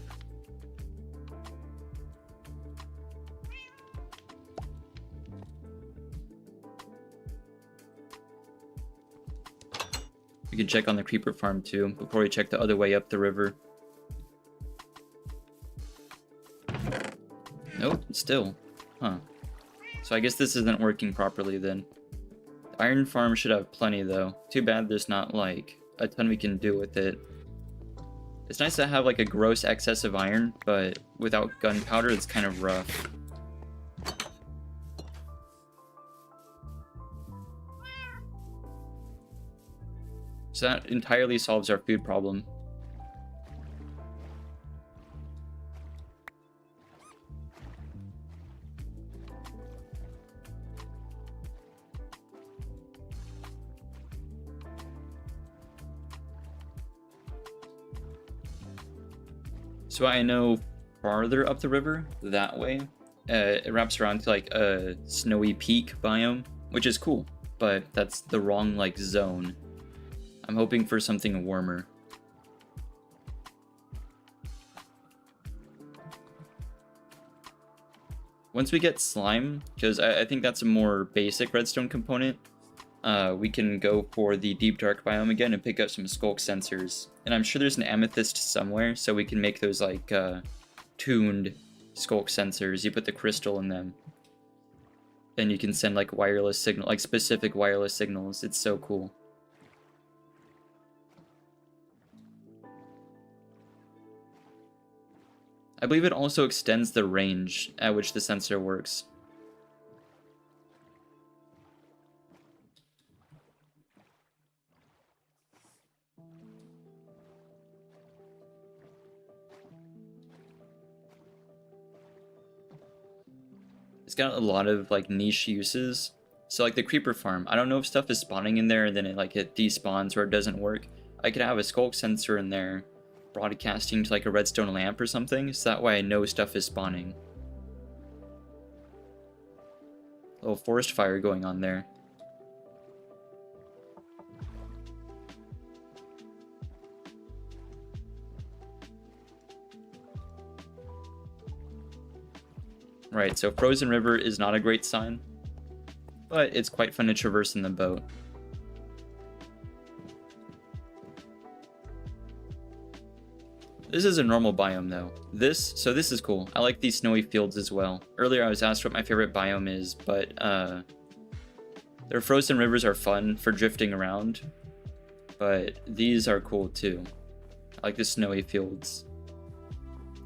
We can check on the creeper farm too, before we check the other way up the river. Nope, still. Huh. So I guess this isn't working properly then. The iron farm should have plenty though. Too bad there's not like a ton we can do with it. It's nice to have like a gross excess of iron, but without gunpowder it's kind of rough. So that entirely solves our food problem. So I know farther up the river, that way, it wraps around to like a snowy peak biome, which is cool, but that's the wrong like zone. I'm hoping for something warmer. Once we get slime, because I think that's a more basic redstone component, we can go for the deep dark biome again and pick up some skulk sensors. And I'm sure there's an amethyst somewhere, so we can make those like tuned skulk sensors. You put the crystal in them, and you can send like wireless signal, like specific wireless signals. It's so cool. I believe it also extends the range at which the sensor works. It's got a lot of like niche uses. So like the creeper farm, I don't know if stuff is spawning in there and then it despawns or it doesn't work. I could have a skulk sensor in there broadcasting to like a redstone lamp or something, so that way I know stuff is spawning. A little forest fire going on there. Right, so frozen river is not a great sign, but it's quite fun to traverse in the boat. This is a normal biome though. This is cool. I like these snowy fields as well. Earlier I was asked what my favorite biome is, but their frozen rivers are fun for drifting around, but these are cool too. I like the snowy fields.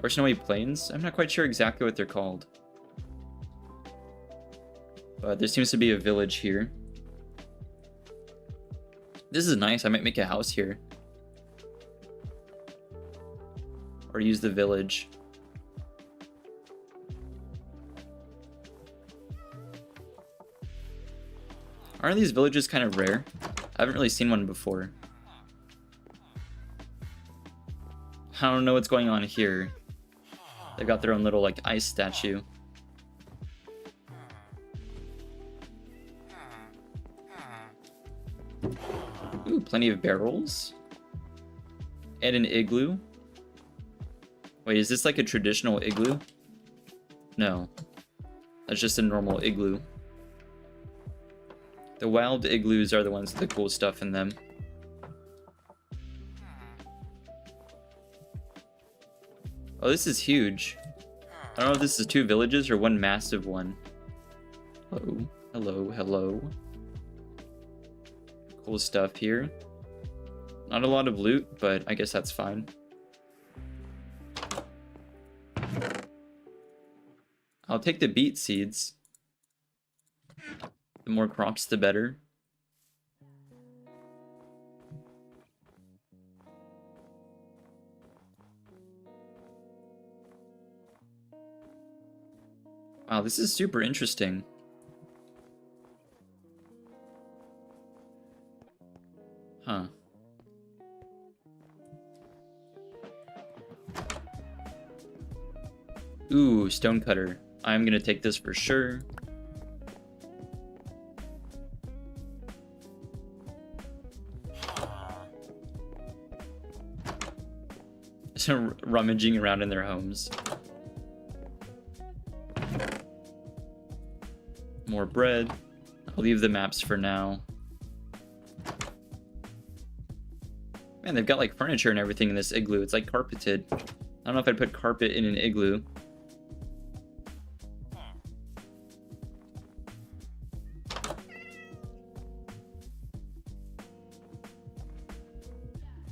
Or snowy plains? I'm not quite sure exactly what they're called. But there seems to be a village here. This is nice. I might make a house here. Or use the village. Aren't these villages kind of rare? I haven't really seen one before. I don't know what's going on here. They've got their own little like ice statue. Ooh, plenty of barrels. And an igloo. Wait, is this like a traditional igloo? No. That's just a normal igloo. The wild igloos are the ones with the cool stuff in them. Oh, this is huge. I don't know if this is 2 villages or one massive one. Hello, hello, hello. Cool stuff here. Not a lot of loot, but I guess that's fine. I'll take the beet seeds. The more crops, the better. Wow, this is super interesting. Huh. Ooh, stonecutter. I'm gonna take this for sure. Rummaging around in their homes. More bread. I'll leave the maps for now. Man, they've got like furniture and everything in this igloo. It's like carpeted. I don't know if I'd put carpet in an igloo.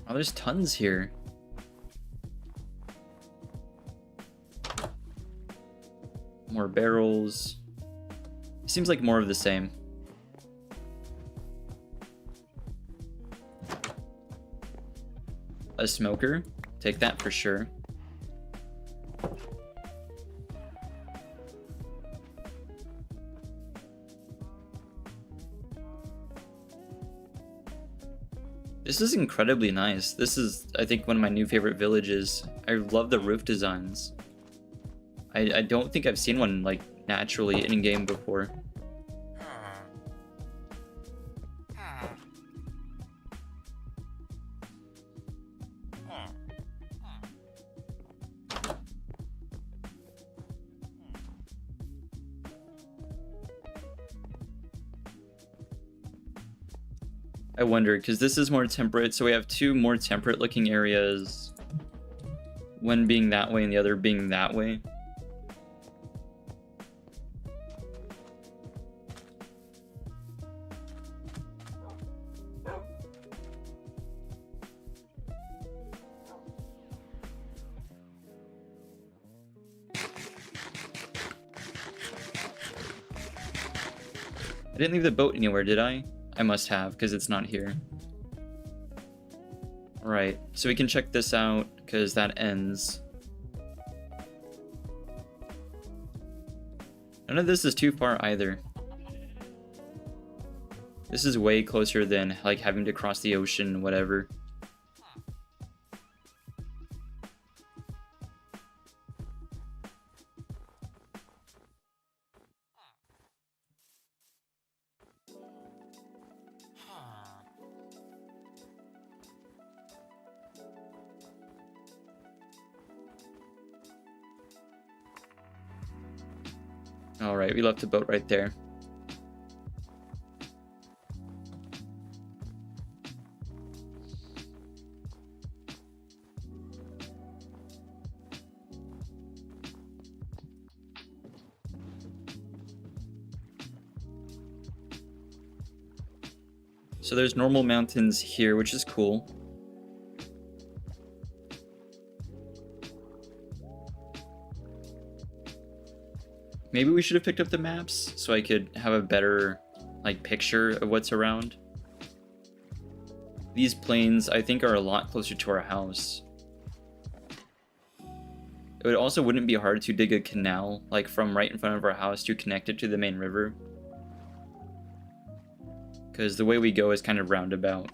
Oh, there's tons here. More barrels. Seems like more of the same. A smoker. Take that for sure. This is incredibly nice. This is, I think, one of my new favorite villages. I love the roof designs. I don't think I've seen one like naturally in-game before. I wonder, because this is more temperate, so we have two more temperate looking areas. One being that way and the other being that way. I didn't leave the boat anywhere, did I? I must have, because it's not here. Alright, so we can check this out, because that ends. None of this is too far either. This is way closer than, like, having to cross the ocean, whatever. Alright, we left the boat right there. So there's normal mountains here, which is cool. Maybe we should have picked up the maps so I could have a better, like, picture of what's around. These plains, I think, are a lot closer to our house. It also wouldn't be hard to dig a canal, like, from right in front of our house to connect it to the main river. Because the way we go is kind of roundabout.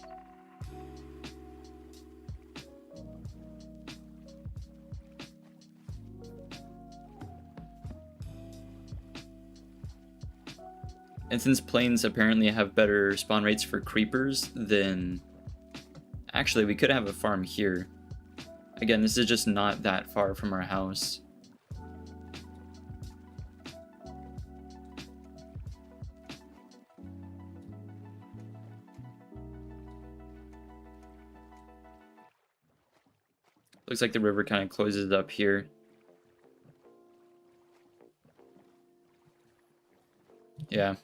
And since plains apparently have better spawn rates for creepers, then actually we could have a farm here. Again, this is just not that far from our house. Looks like the river kind of closes up here. Yeah.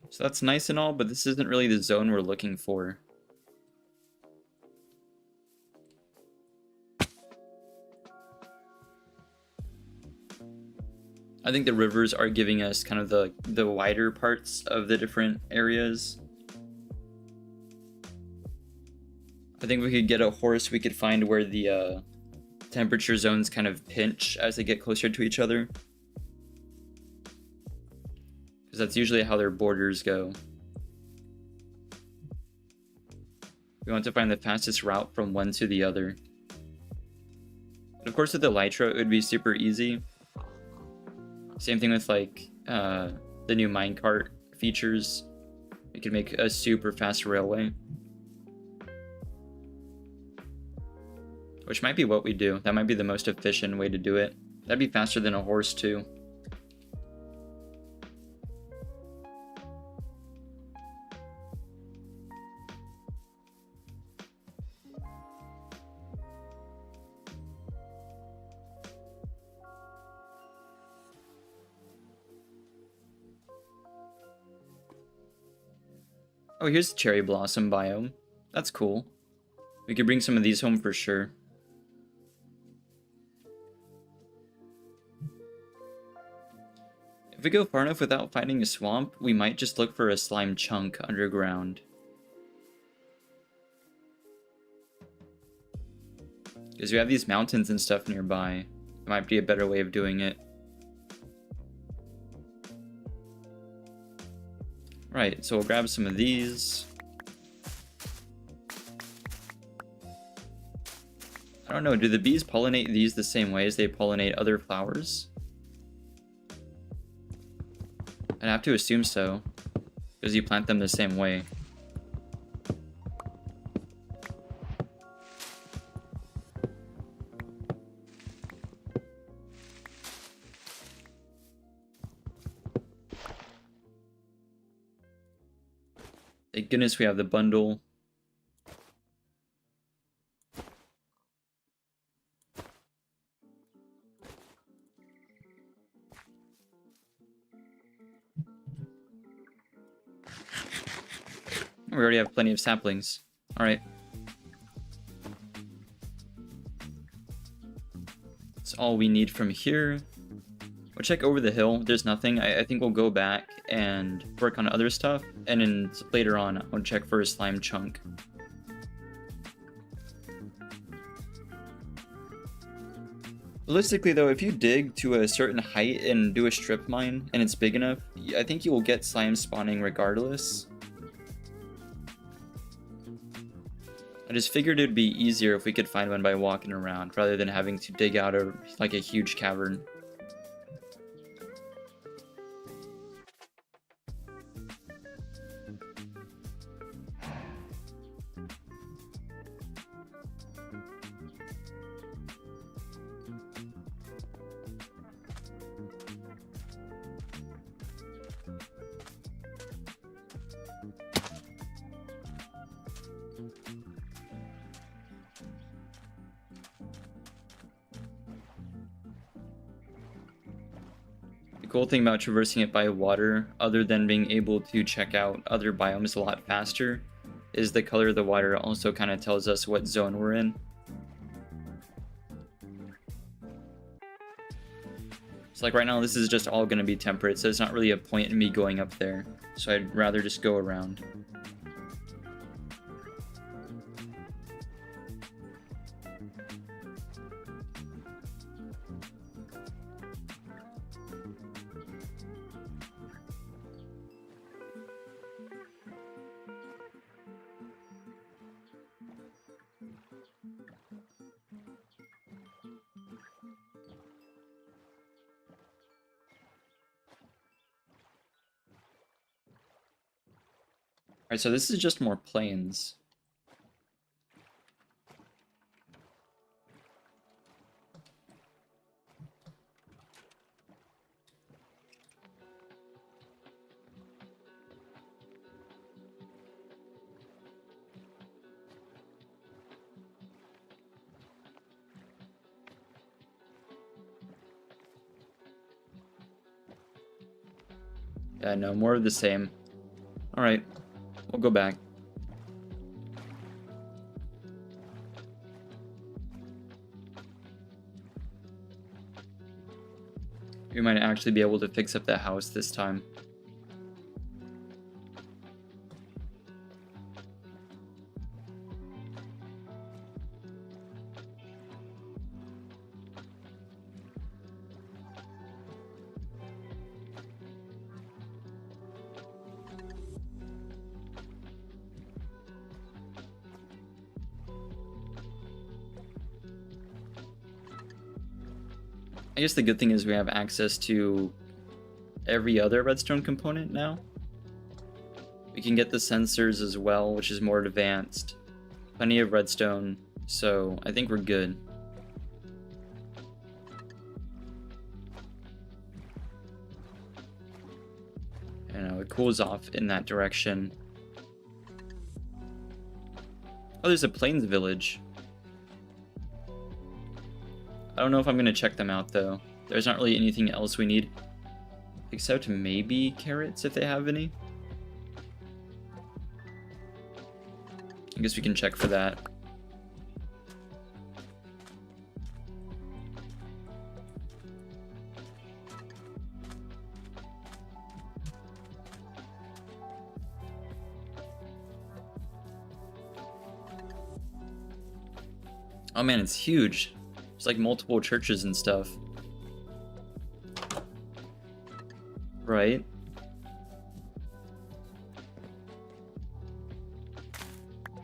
So that's nice and all, but this isn't really the zone we're looking for. I think the rivers are giving us kind of the wider parts of the different areas. I think if we could get a horse, we could find where the temperature zones kind of pinch as they get closer to each other. Because that's usually how their borders go. We want to find the fastest route from one to the other. But of course with the Elytra, it would be super easy. Same thing with, like, the new minecart features. We could make a super fast railway. Which might be what we do. That might be the most efficient way to do it. That'd be faster than a horse, too. Oh, here's the cherry blossom biome. That's cool. We could bring some of these home for sure. If we go far enough without finding a swamp, we might just look for a slime chunk underground. Because we have these mountains and stuff nearby. It might be a better way of doing it. Right, so we'll grab some of these. I don't know, do the bees pollinate these the same way as they pollinate other flowers? I'd have to assume so, because you plant them the same way. Thank goodness we have the bundle. We already have plenty of saplings. Alright. That's all we need from here. We'll check over the hill. There's nothing. I think we'll go back and work on other stuff. And then later on, I'll check for a slime chunk. Realistically though, if you dig to a certain height and do a strip mine and it's big enough, I think you will get slime spawning regardless. I just figured it'd be easier if we could find one by walking around rather than having to dig out like a huge cavern. The cool thing about traversing it by water, other than being able to check out other biomes a lot faster, is the color of the water also kind of tells us what zone we're in. So like right now this is just all going to be temperate, so there's not really a point in me going up there. So I'd rather just go around. Alright, so this is just more plains. Yeah, no, more of the same. Alright. We'll go back. We might actually be able to fix up that house this time. I guess the good thing is we have access to every other redstone component now. We can get the sensors as well, which is more advanced. Plenty of redstone, so I think we're good. You know, it cools off in that direction. Oh, there's a plains village. I don't know if I'm going to check them out, though. There's not really anything else we need. Except maybe carrots, if they have any. I guess we can check for that. Oh man, it's huge. There's like multiple churches and stuff. Right?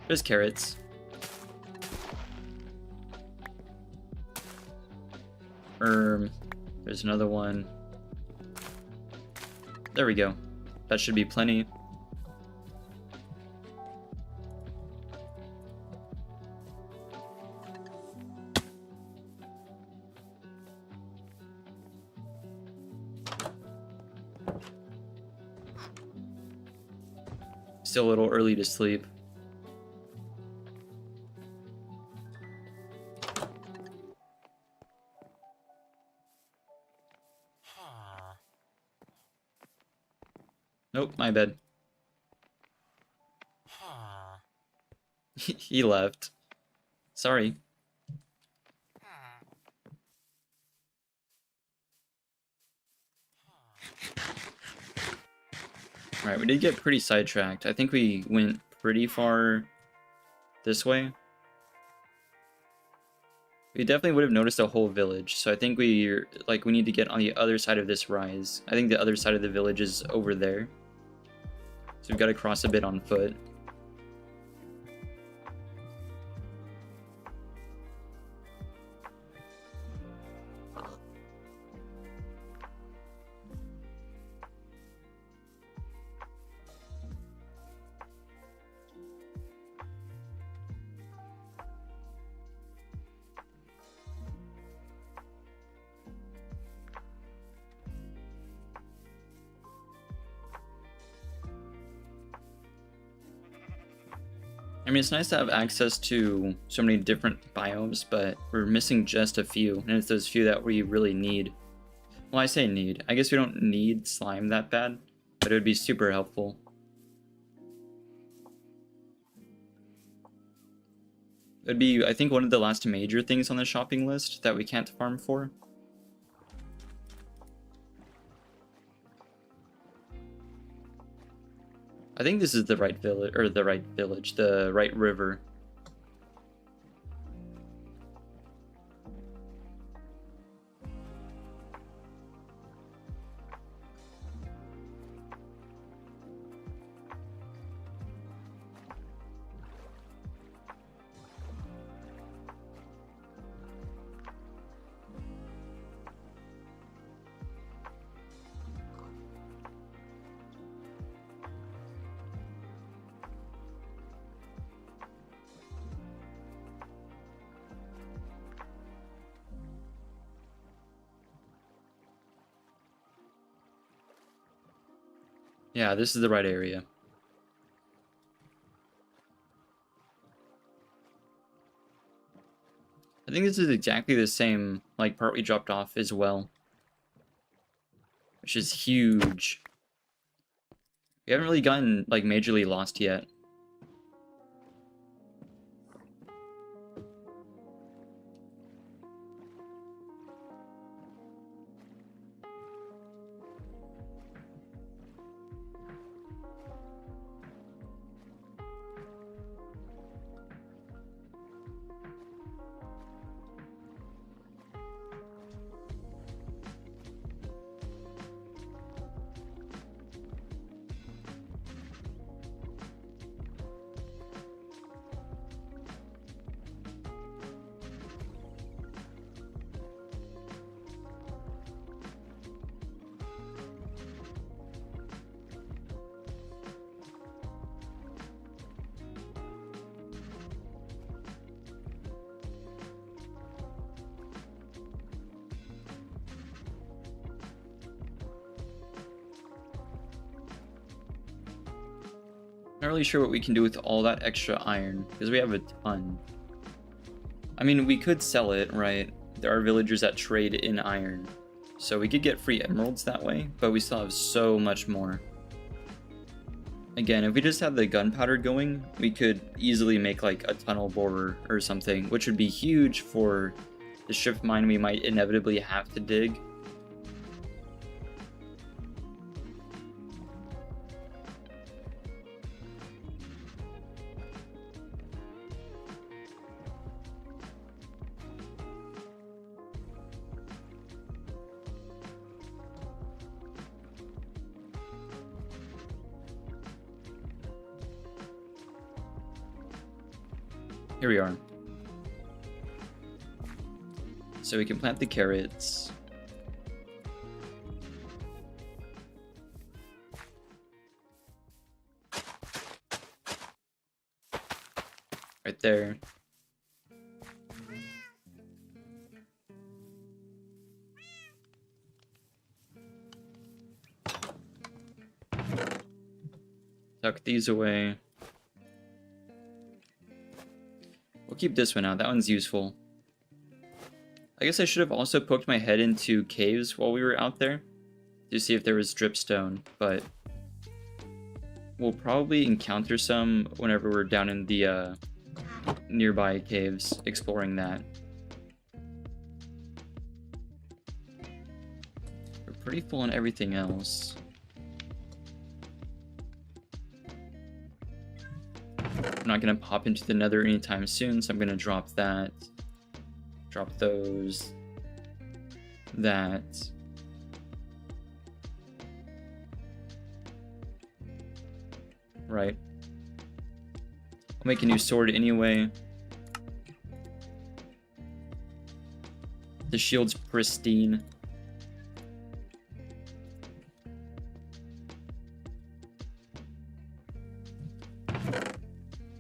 There's carrots. There's another one. There we go. That should be plenty. Still a little early to sleep. Nope, my bad. He left. Sorry. Alright, we did get pretty sidetracked. I think we went pretty far this way. We definitely would have noticed a whole village, so I think we need to get on the other side of this rise. I think the other side of the village is over there. So we've got to cross a bit on foot. I mean, it's nice to have access to so many different biomes, but we're missing just a few, and it's those few that we really need. Well, I say need. I guess we don't need slime that bad, but it would be super helpful. It would be, I think, one of the last major things on the shopping list that we can't farm for. I think this is the right village, or the right river. Yeah, this is the right area. I think this is exactly the same, like, part we dropped off as well. Which is huge. We haven't really gotten, like, majorly lost yet. Not really sure what we can do with all that extra iron, because we have a ton. I mean, we could sell it, right? There are villagers that trade in iron. So we could get free emeralds that way, but we still have so much more. Again, if we just had the gunpowder going, we could easily make like a tunnel borer or something, which would be huge for the shift mine we might inevitably have to dig. Here we are. So we can plant the carrots. Right there. Tuck these away. We'll keep this one out. That one's useful. I guess I should have also poked my head into caves while we were out there to see if there was dripstone, but we'll probably encounter some whenever we're down in the nearby caves exploring that. We're pretty full on everything else. I'm not going to pop into the nether anytime soon, so I'm going to drop that. Drop those. That. Right. I'll make a new sword anyway. The shield's pristine.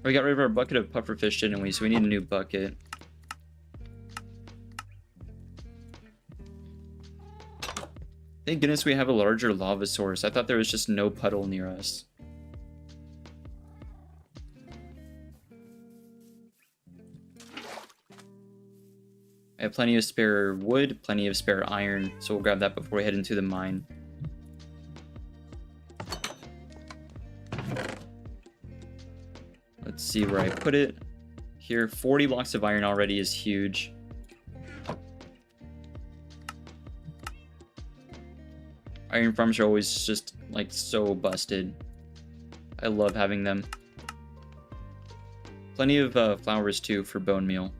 We got rid of our bucket of pufferfish, didn't we? So we need a new bucket. Thank goodness we have a larger lava source. I thought there was just no puddle near us. I have plenty of spare wood, plenty of spare iron, so we'll grab that before we head into the mine. Let's see where I put it. Here, 40 blocks of iron already is huge. Iron farms are always just, like, so busted. I love having them. Plenty of flowers, too, for bone meal.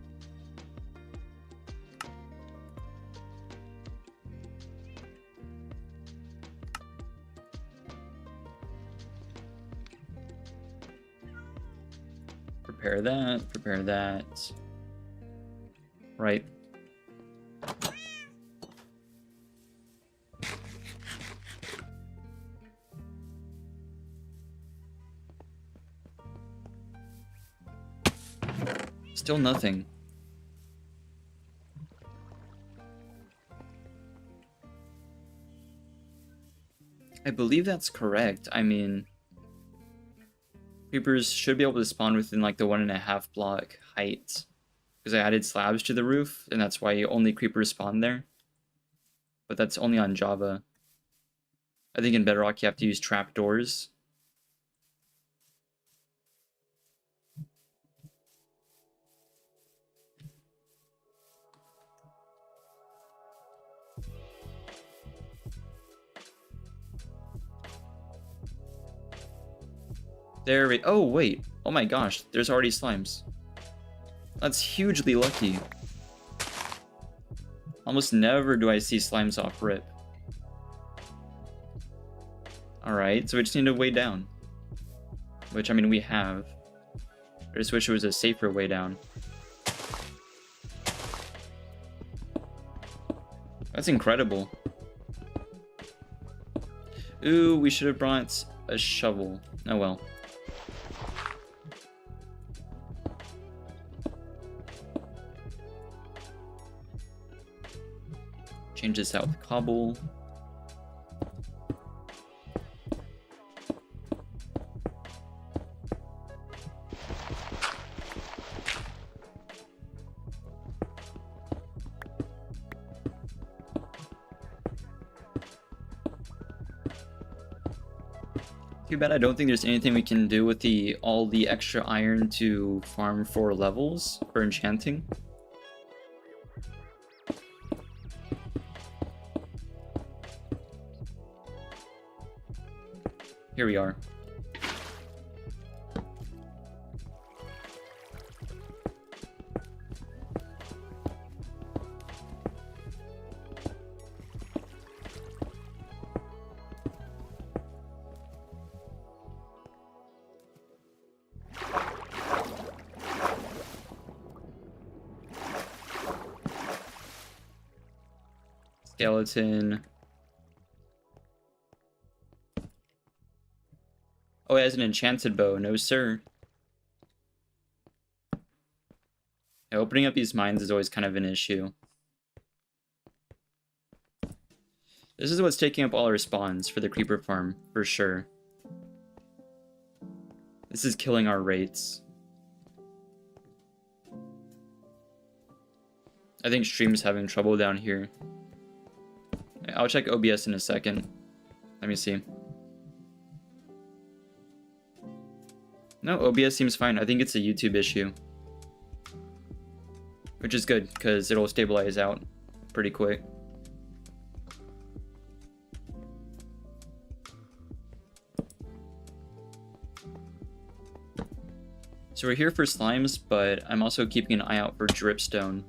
Prepare that, prepare that. Right. Still nothing. I believe that's correct. I mean, creepers should be able to spawn within like the 1.5 block height. Because I added slabs to the roof, and that's why only creepers spawn there. But that's only on Java. I think in Bedrock you have to use trapdoors. There we... Oh, wait. Oh my gosh, there's already slimes. That's hugely lucky. Almost never do I see slimes off rip. Alright, so we just need to way down. Which, I mean, we have. I just wish it was a safer way down. That's incredible. Ooh, we should have brought a shovel. Oh well. Change this out with cobble. Too bad I don't think there's anything we can do with all the extra iron to farm 4 levels for enchanting. Here we are. Skeleton. Oh, it has an enchanted bow. No, sir. Yeah, opening up these mines is always kind of an issue. This is what's taking up all our spawns for the creeper farm, for sure. This is killing our rates. I think stream's having trouble down here. I'll check OBS in a second. Let me see. No, OBS seems fine. I think it's a YouTube issue. Which is good, because it'll stabilize out pretty quick. So we're here for slimes, but I'm also keeping an eye out for dripstone.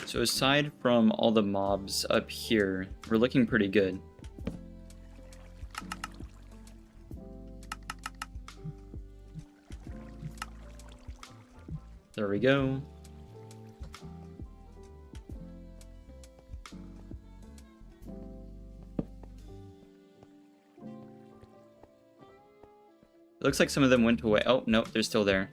So aside from all the mobs up here, we're looking pretty good. There we go. It looks like some of them went away. Oh, no, they're still there.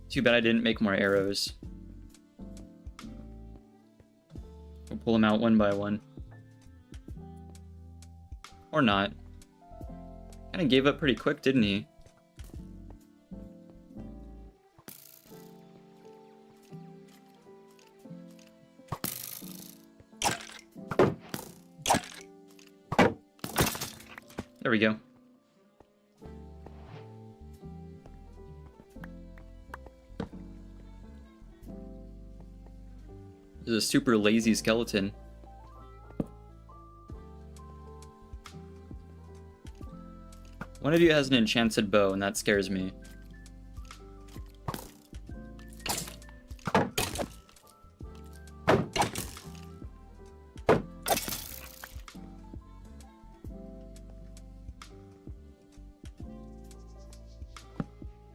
Too bad I didn't make more arrows. We'll pull them out one by one. Or not. Kinda gave up pretty quick, didn't he? There we go. There's a super lazy skeleton. One of you has an enchanted bow, and that scares me.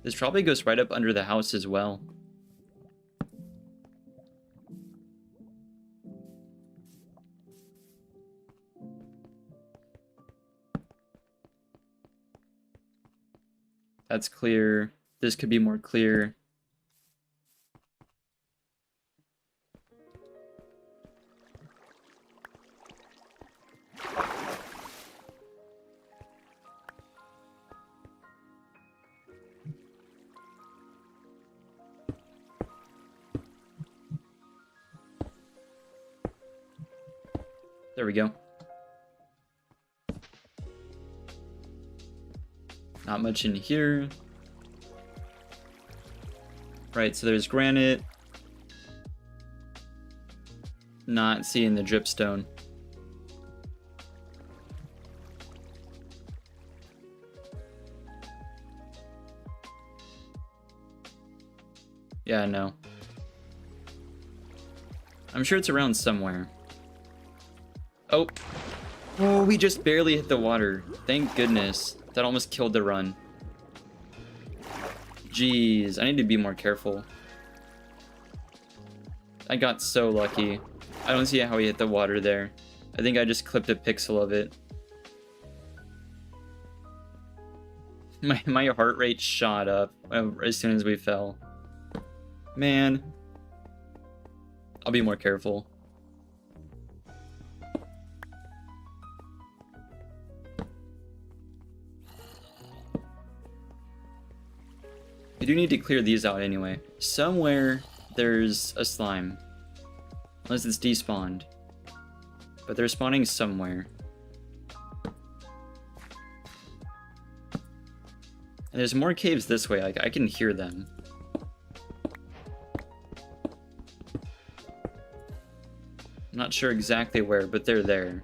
This probably goes right up under the house as well. That's clear. This could be more clear. There we go. Not much in here. Right, so there's granite. Not seeing the dripstone. Yeah, no. I'm sure it's around somewhere. Oh. Oh, we just barely hit the water. Thank goodness. That almost killed the run. Jeez, I need to be more careful. I got so lucky. I don't see how he hit the water there. I think I just clipped a pixel of it. My heart rate shot up as soon as we fell. Man. I'll be more careful. We do need to clear these out anyway. Somewhere there's a slime. Unless it's despawned. But they're spawning somewhere. And there's more caves this way. I can hear them. I'm not sure exactly where, but they're there.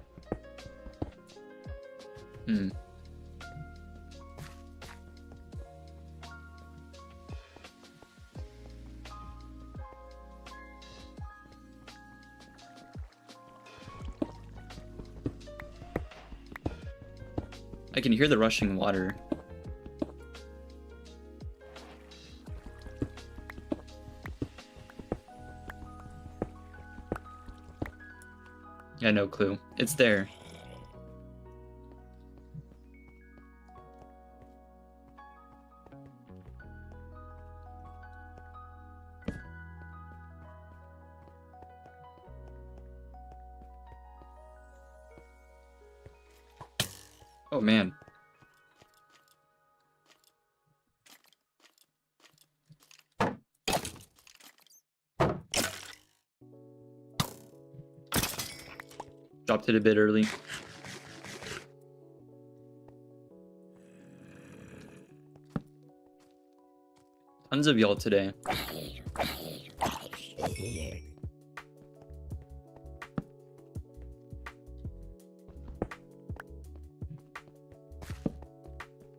I can hear the rushing water. Yeah, no clue. It's there. Oh man. Dropped it a bit early. Tons of y'all today. I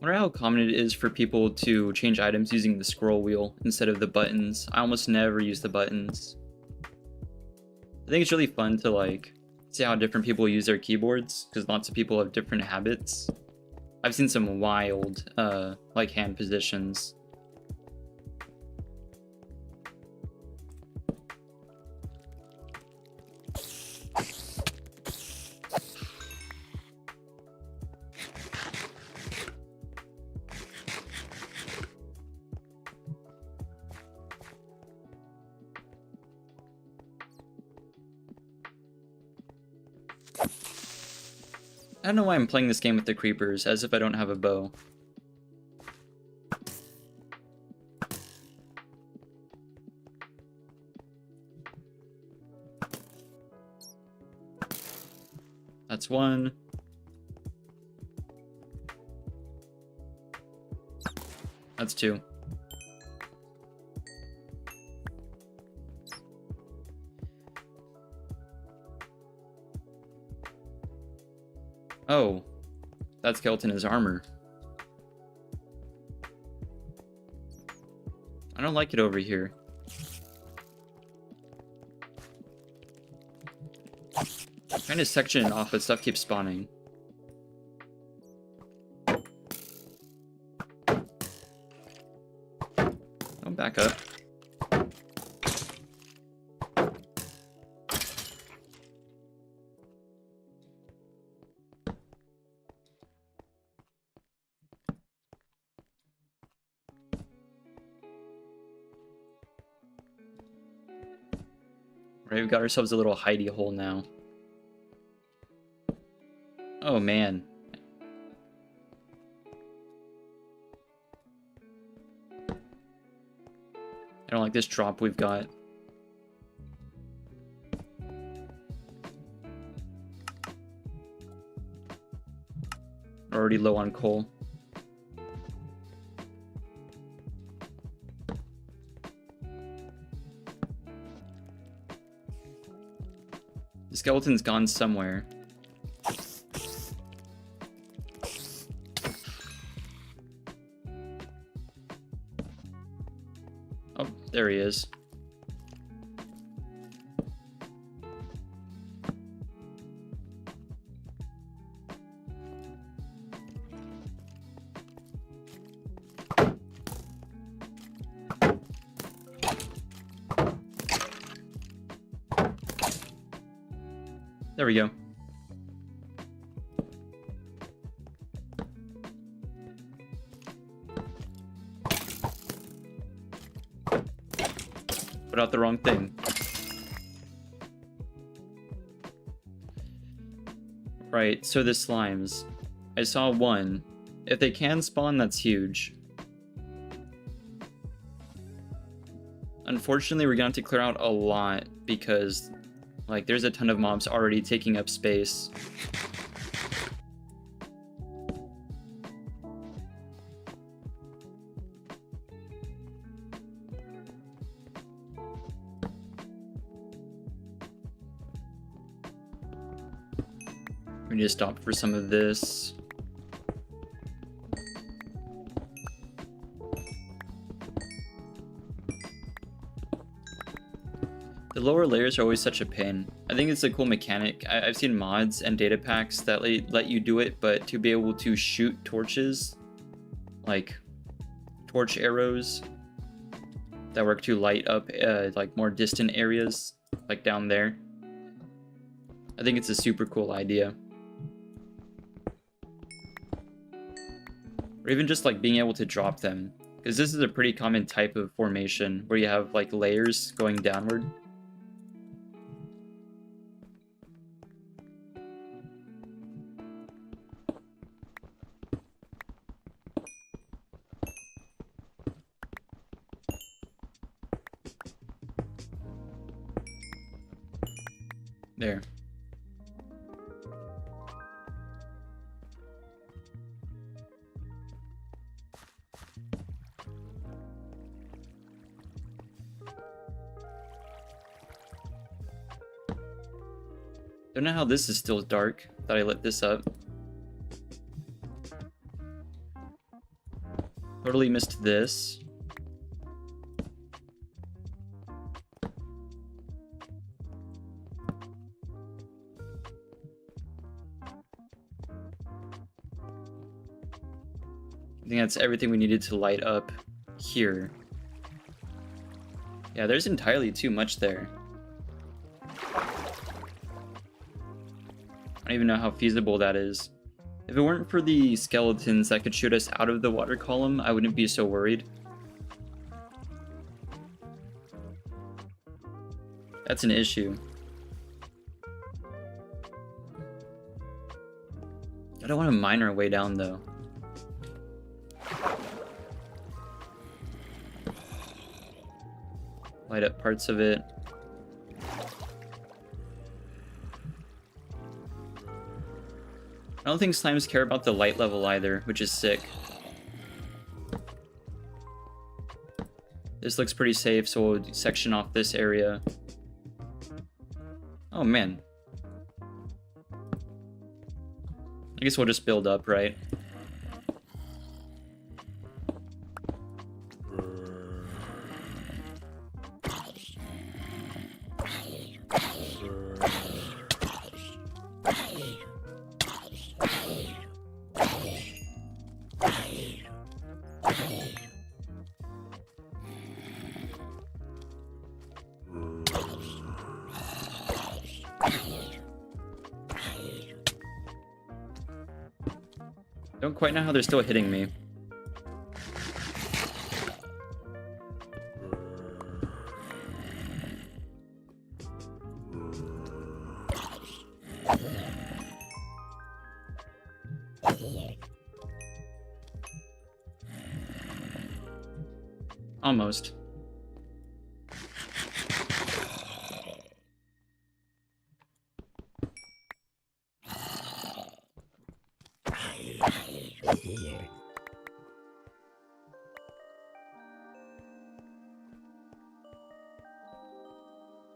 wonder how common it is for people to change items using the scroll wheel instead of the buttons. I almost never use the buttons. I think it's really fun to like see how different people use their keyboards, because lots of people have different habits. I've seen some wild like hand positions. I don't know why I'm playing this game with the creepers, as if I don't have a bow. That's one. That's two. Oh, that skeleton is armor. I don't like it over here. I'm trying to section it off, but stuff keeps spawning. Oh, back up. Right, we've got ourselves a little hidey hole now. Oh man. I don't like this drop we've got. We're already low on coal. The skeleton's gone somewhere. Oh, there he is. There we go. Put out the wrong thing. Right, so the slimes. I saw one. If they can spawn, that's huge. Unfortunately, we're gonna have to clear out a lot because, like, there's a ton of mobs already taking up space. We need to stop for some of this. The lower layers are always such a pain. I think it's a cool mechanic. I've seen mods and data packs that let you do it, but to be able to shoot torches, like torch arrows that work to light up like more distant areas, like down there. I think it's a super cool idea. Or even just like being able to drop them. Because this is a pretty common type of formation where you have like layers going downward. There. Don't know how this is still dark, that I lit this up. Totally missed this. I think that's everything we needed to light up here. Yeah, there's entirely too much there. I don't even know how feasible that is. If it weren't for the skeletons that could shoot us out of the water column, I wouldn't be so worried. That's an issue. I don't want to mine our way down, though. Light up parts of it. I don't think slimes care about the light level either, which is sick. This looks pretty safe, so we'll section off this area. Oh man. I guess we'll just build up, right? Don't quite know how they're still hitting me. Almost.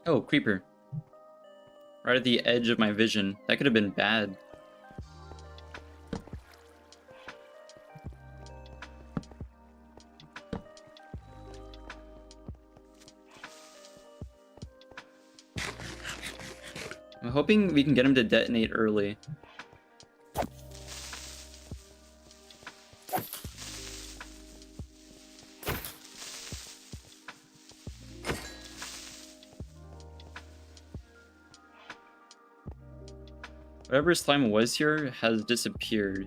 Oh, creeper. Right at the edge of my vision. That could have been bad. I'm hoping we can get him to detonate early. Whatever slime was here has disappeared.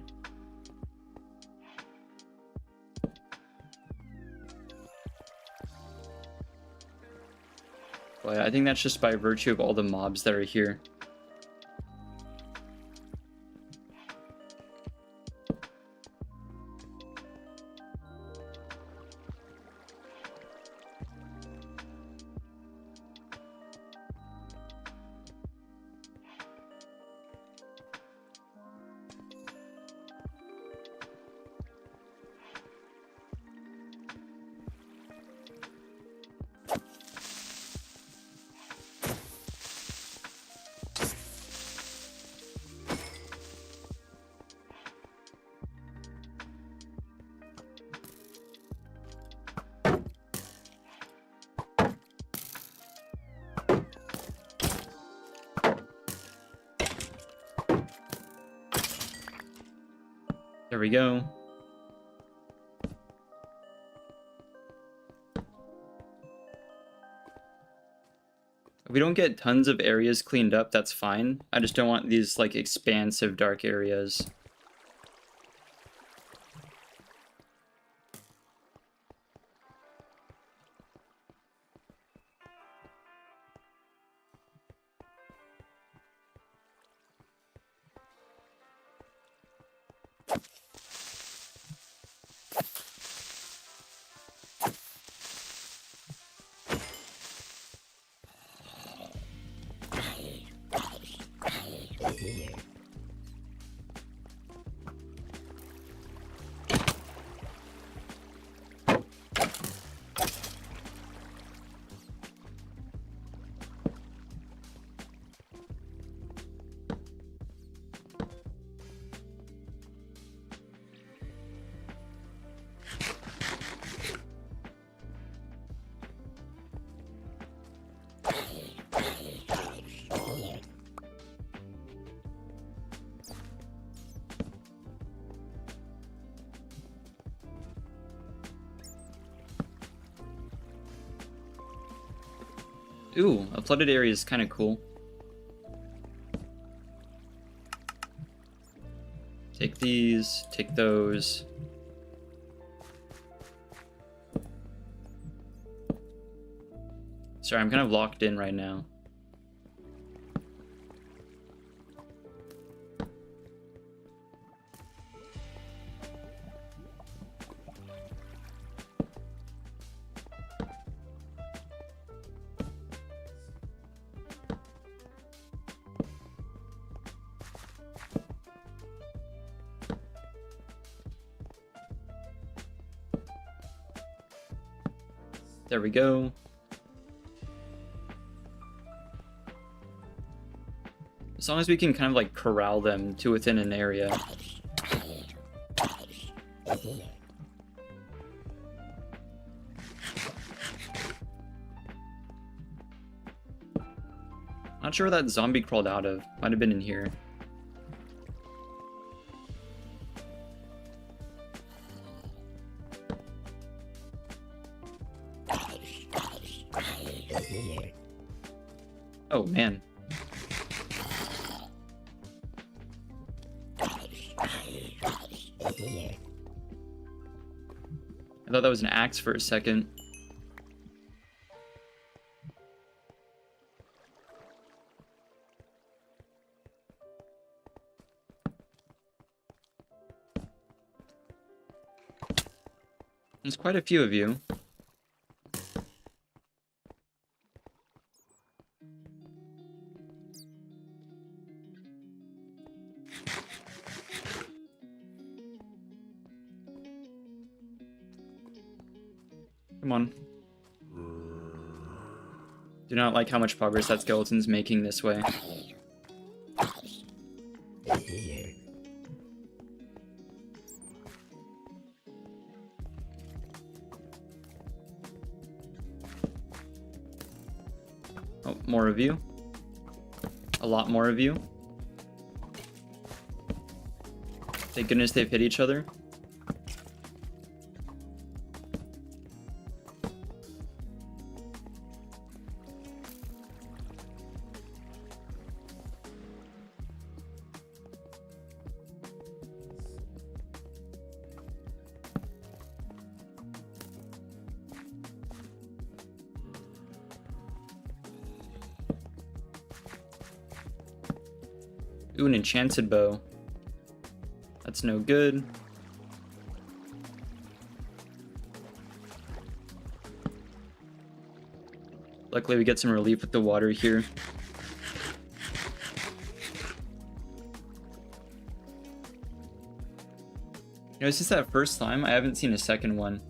But I think that's just by virtue of all the mobs that are here. There we go. we don't get tons of areas cleaned up, that's fine. I just don't want these, like, expansive dark areas. Ooh, a flooded area is kind of cool. Take these, take those. Sorry, I'm kind of locked in right now. There we go. As long as we can kind of like corral them to within an area. Not sure where that zombie crawled out of. Might have been in here. Oh, man. I thought that was an axe for a second. There's quite a few of you. Come on. Do not like how much progress that skeleton's making this way. Oh, more of you. A lot more of you. Thank goodness they've hit each other. Ooh, an enchanted bow. That's no good. Luckily we get some relief with the water here. You know, is this that first slime? I haven't seen a second one.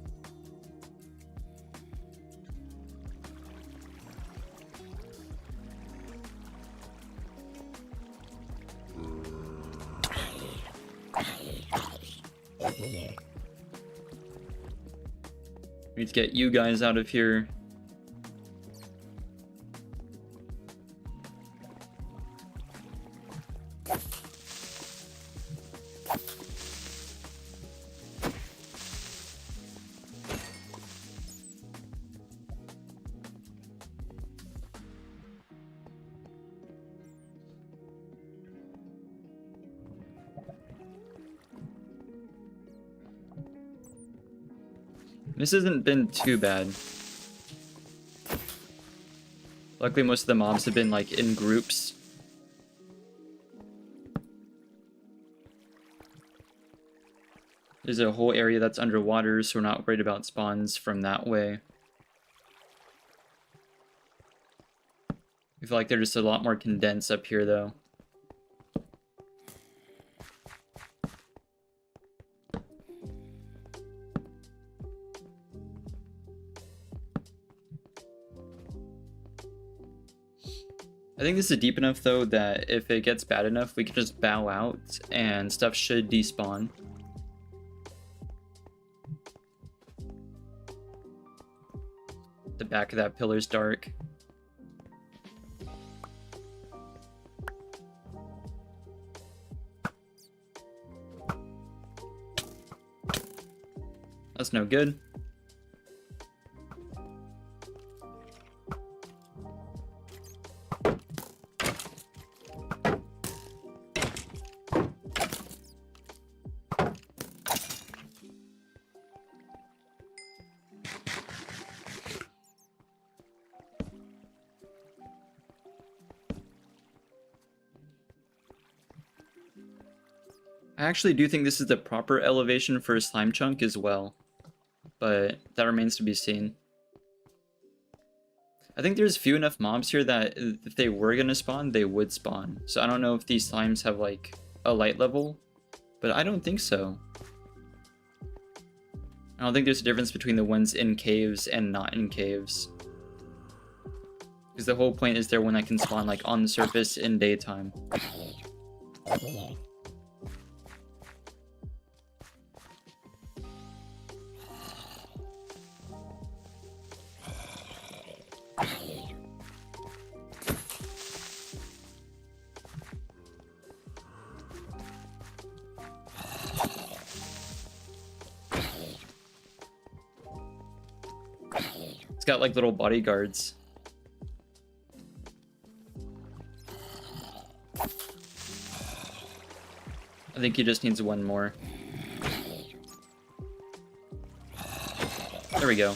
We need to get you guys out of here. This hasn't been too bad. Luckily, most of the mobs have been, like, in groups. There's a whole area that's underwater, so we're not worried about spawns from that way. I feel like they're just a lot more condensed up here, though. I think this is deep enough, though, that if it gets bad enough, we can just bow out and stuff should despawn. The back of that pillar's dark. That's no good. I actually do think this is the proper elevation for a slime chunk as well, but that remains to be seen. I think there's few enough mobs here that if they were going to spawn, they would spawn. So I don't know if these slimes have like a light level, but I don't think so. I don't think there's a difference between the ones in caves and not in caves. Because the whole point is they're one that can spawn like on the surface in daytime. It's got like little bodyguards. I think he just needs one more. There we go.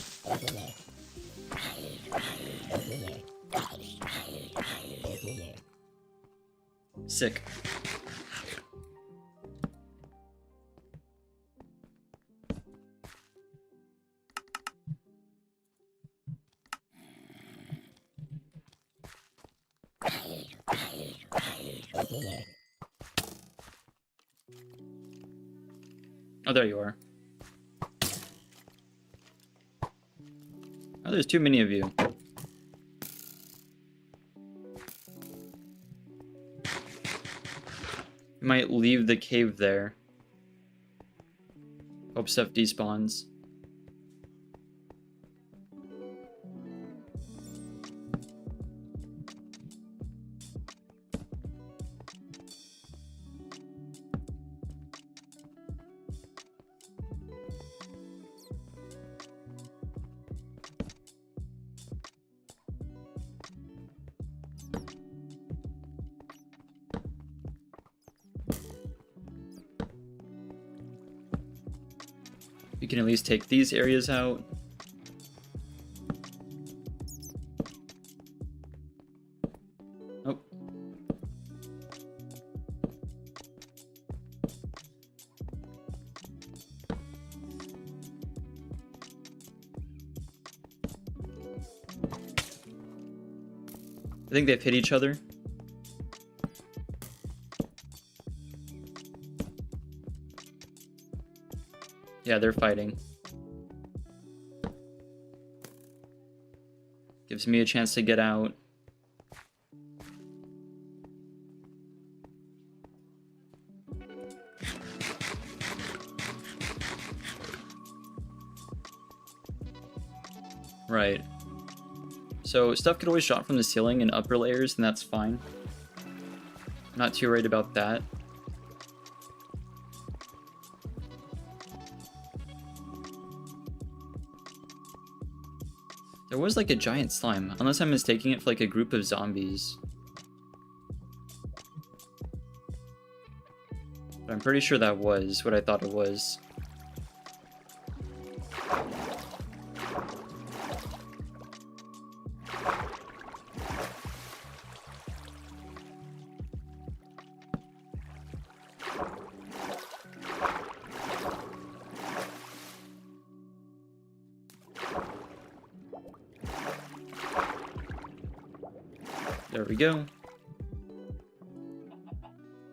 Sick. Oh, there you are. Oh, there's too many of you. We might leave the cave there. Hope stuff despawns. You can at least take these areas out. Oh. I think they've hit each other. Yeah, they're fighting. Gives me a chance to get out. Right. So stuff could always shot from the ceiling in upper layers, and that's fine. I'm not too worried about that. There was like a giant slime, unless I'm mistaking it for like a group of zombies. But I'm pretty sure that was what I thought it was. There we go. And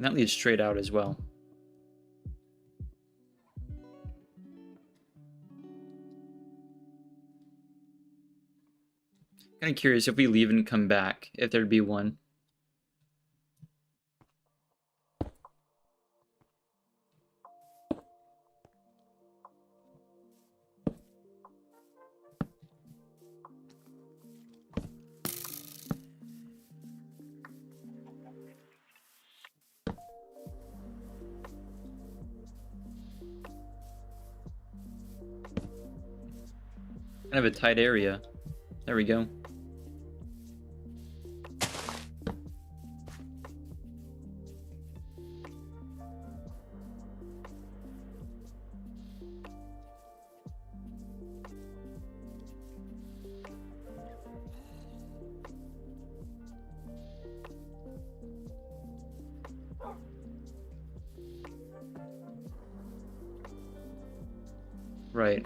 that leads straight out as well. Kind of curious if we leave and come back, if there'd be one. Kind of a tight area. There we go. Right.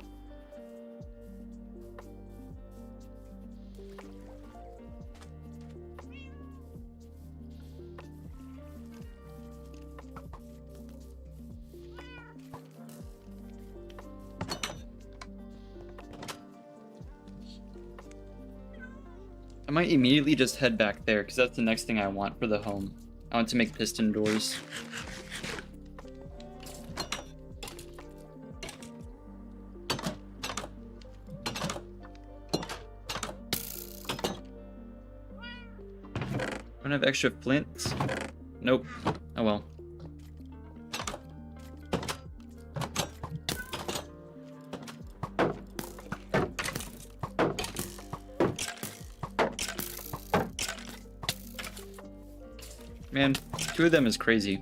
I might immediately just head back there, because that's the next thing I want for the home. I want to make piston doors. Don't have extra flints? Nope. Oh well. Man, 2 of them is crazy.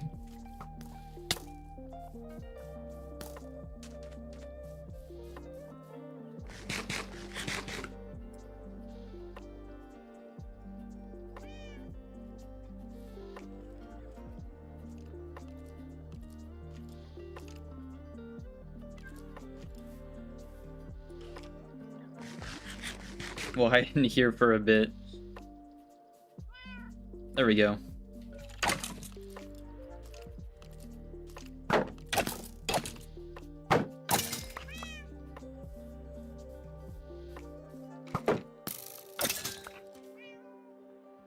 Well, I didn't hear for a bit. There we go.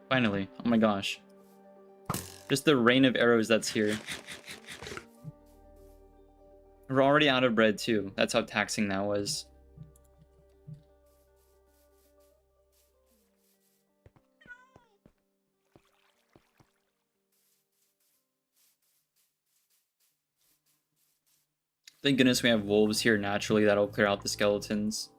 Finally. Oh my gosh. Just the rain of arrows that's here. We're already out of bread too. That's how taxing that was. Thank goodness we have wolves here naturally. That'll clear out the skeletons.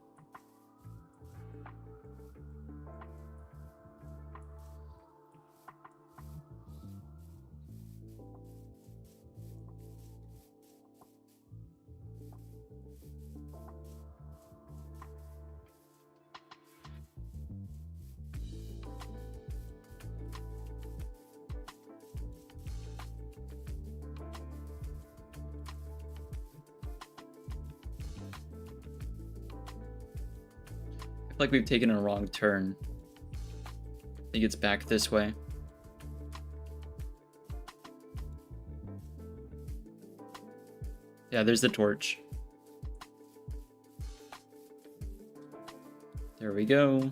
Like we've taken a wrong turn. I think it's back this way. Yeah, there's the torch. There we go.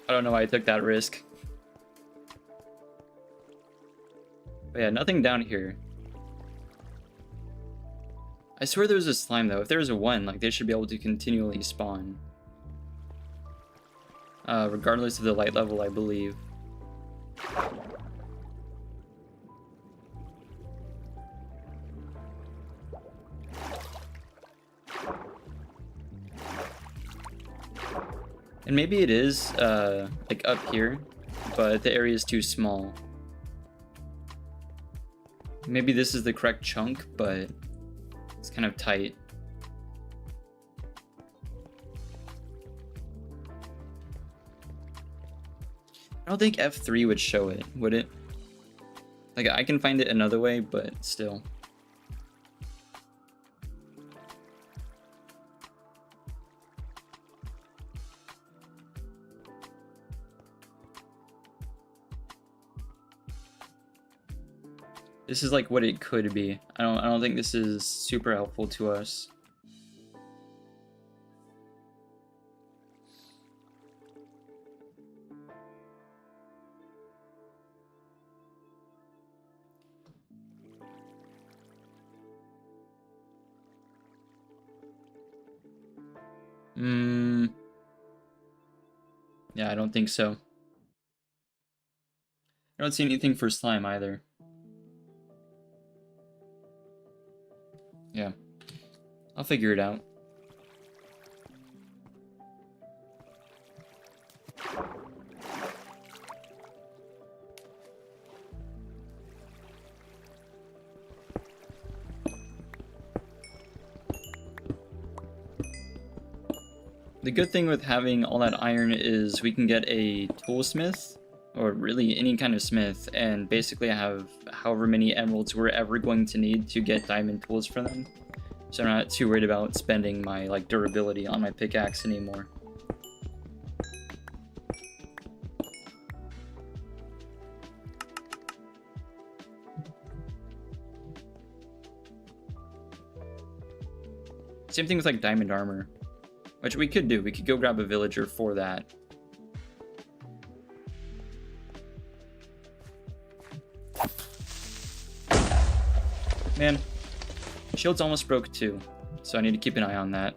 I don't know why I took that risk. But yeah, nothing down here. I swear there's a slime though. If there's a 1, like they should be able to continually spawn. Regardless of the light level, I believe. And maybe it is like up here, but the area is too small. Maybe this is the correct chunk, but it's kind of tight. I don't think F3 would show it, would it? Like, I can find it another way, but still. This is like what it could be. I don't think this is super helpful to us. Yeah, I don't think so. I don't see anything for slime either. Yeah. I'll figure it out. The good thing with having all that iron is we can get a toolsmith, or really any kind of smith, and basically have however many emeralds we're ever going to need to get diamond tools for them. So I'm not too worried about spending my like durability on my pickaxe anymore. Same thing with like diamond armor. Which we could do. We could go grab a villager for that. Man, shield's almost broke too, so I need to keep an eye on that.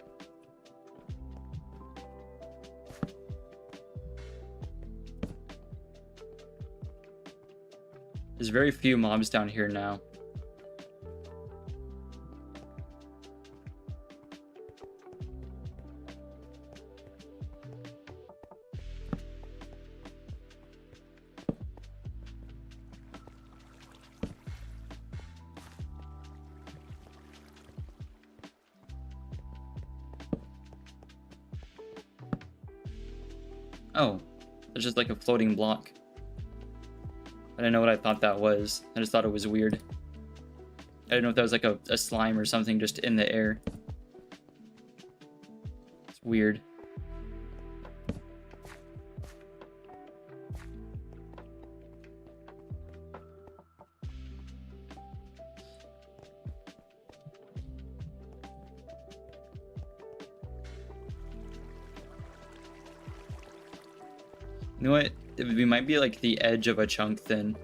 There's very few mobs down here now. Oh, it's just like a floating block. I didn't know what I thought that was. I just thought it was weird. I didn't know if that was like a slime or something just in the air. It's weird. You know what? We might be like the edge of a chunk then.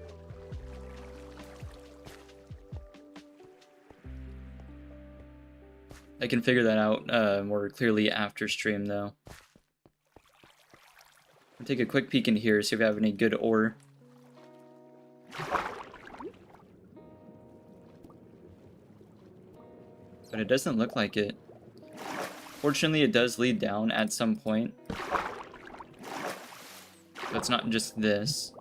I can figure that out more clearly after stream though. I'll take a quick peek in here, see if we have any good ore. But it doesn't look like it. Fortunately, it does lead down at some point. So it's not just this.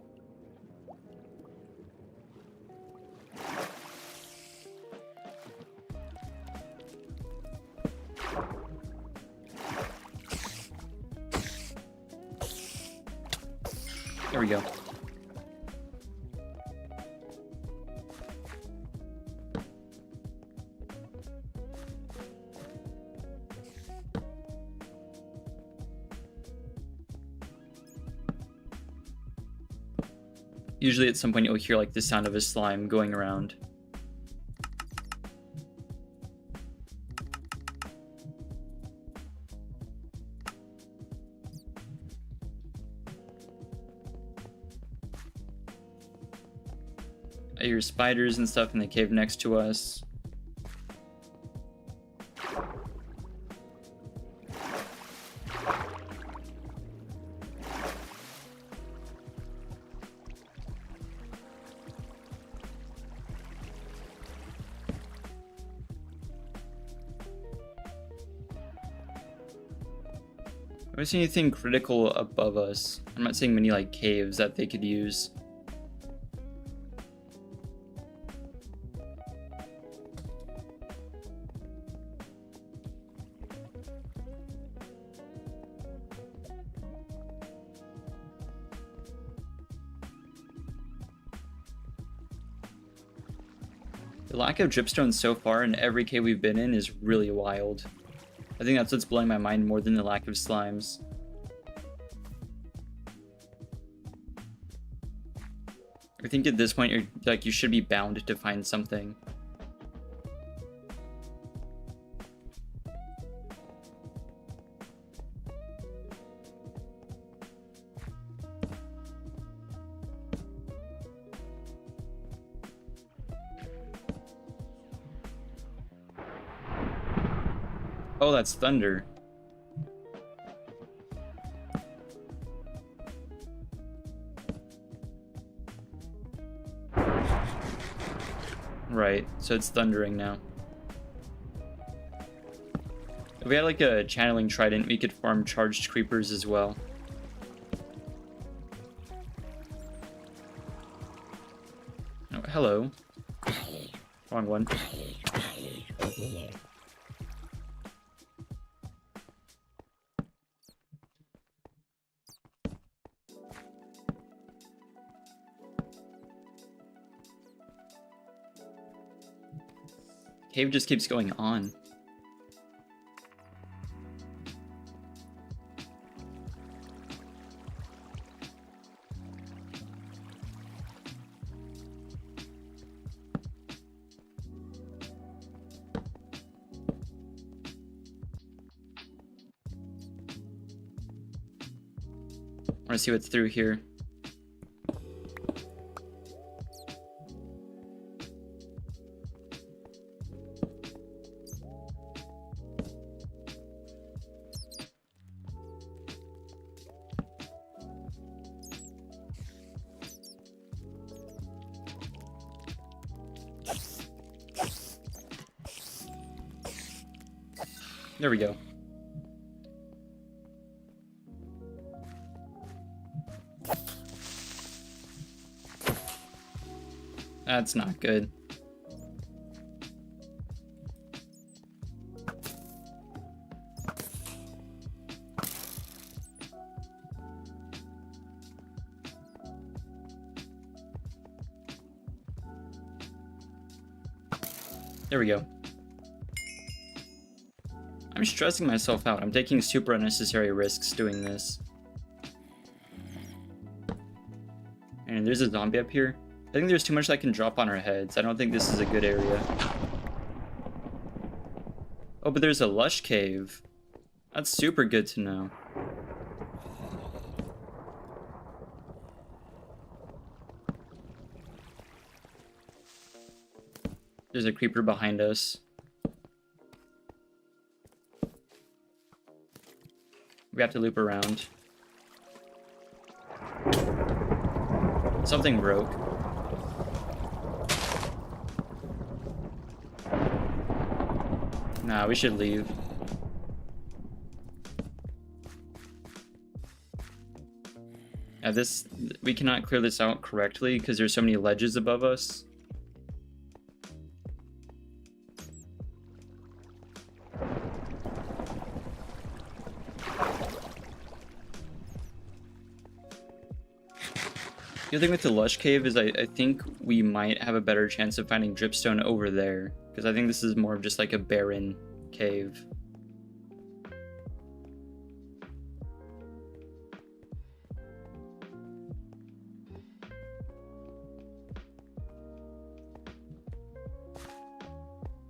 There we go. Usually at some point you'll hear like the sound of a slime going around. I hear spiders and stuff in the cave next to us. I don't see anything critical above us. I'm not seeing many like caves that they could use. The lack of dripstone so far in every cave we've been in is really wild. I think that's what's blowing my mind more than the lack of slimes. I think at this point you're like you should be bound to find something. Oh, that's thunder. Right, so it's thundering now. If we had like a channeling trident, we could farm charged creepers as well. Oh, hello. Wrong one. Cave just keeps going on. I want to see what's through here. There we go. That's not good. There we go. I'm stressing myself out. I'm taking super unnecessary risks doing this. And there's a zombie up here. I think there's too much that can drop on our heads. I don't think this is a good area. Oh, but there's a lush cave. That's super good to know. There's a creeper behind us. We have to loop around. Something broke. Nah, we should leave. Yeah, we cannot clear this out correctly because there's so many ledges above us. The other thing with the lush cave is I think we might have a better chance of finding dripstone over there, because I think this is more of just like a barren cave.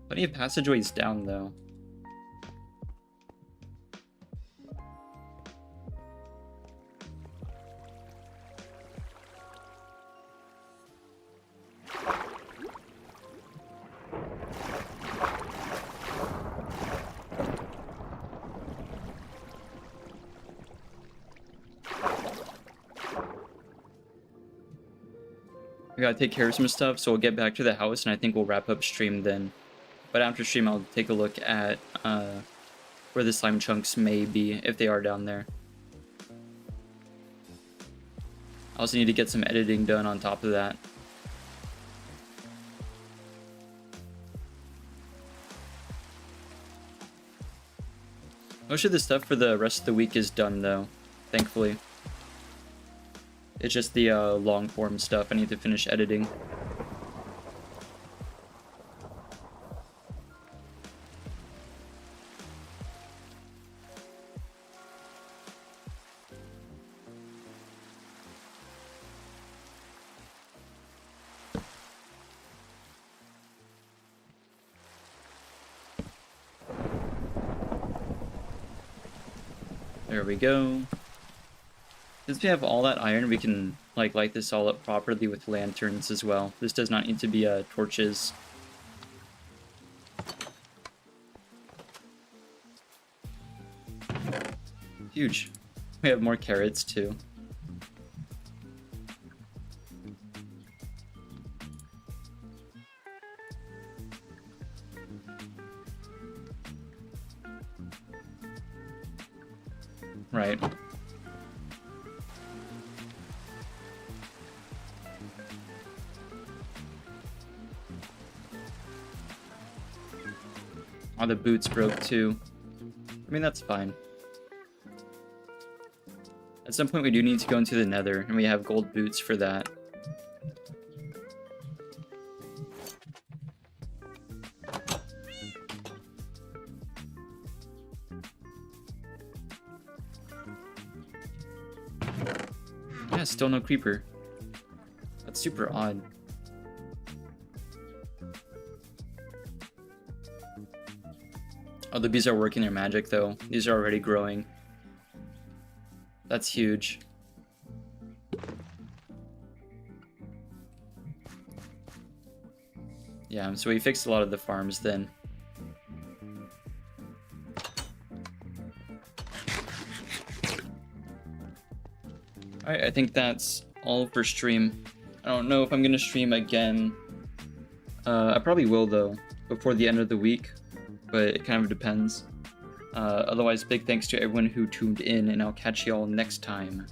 Plenty of passageways down though. We gotta take care of some stuff, so we'll get back to the house, and I think we'll wrap up stream then. But after stream, I'll take a look at where the slime chunks may be, if they are down there. I also need to get some editing done on top of that. Most of the stuff for the rest of the week is done, though, thankfully. It's just the long form stuff I need to finish editing. There we go. Since we have all that iron, we can like light this all up properly with lanterns as well. This does not need to be torches. Huge. We have more carrots too. Right. Oh, the boots broke too. I mean, that's fine. At some point we do need to go into the nether, and we have gold boots for that. Yeah, still no creeper. That's super odd. Oh, the bees are working their magic though. These are already growing. That's huge. Yeah, so we fixed a lot of the farms then. Alright, I think that's all for stream. I don't know if I'm gonna stream again. I probably will though, before the end of the week, but it kind of depends. Otherwise, big thanks to everyone who tuned in, and I'll catch y'all next time.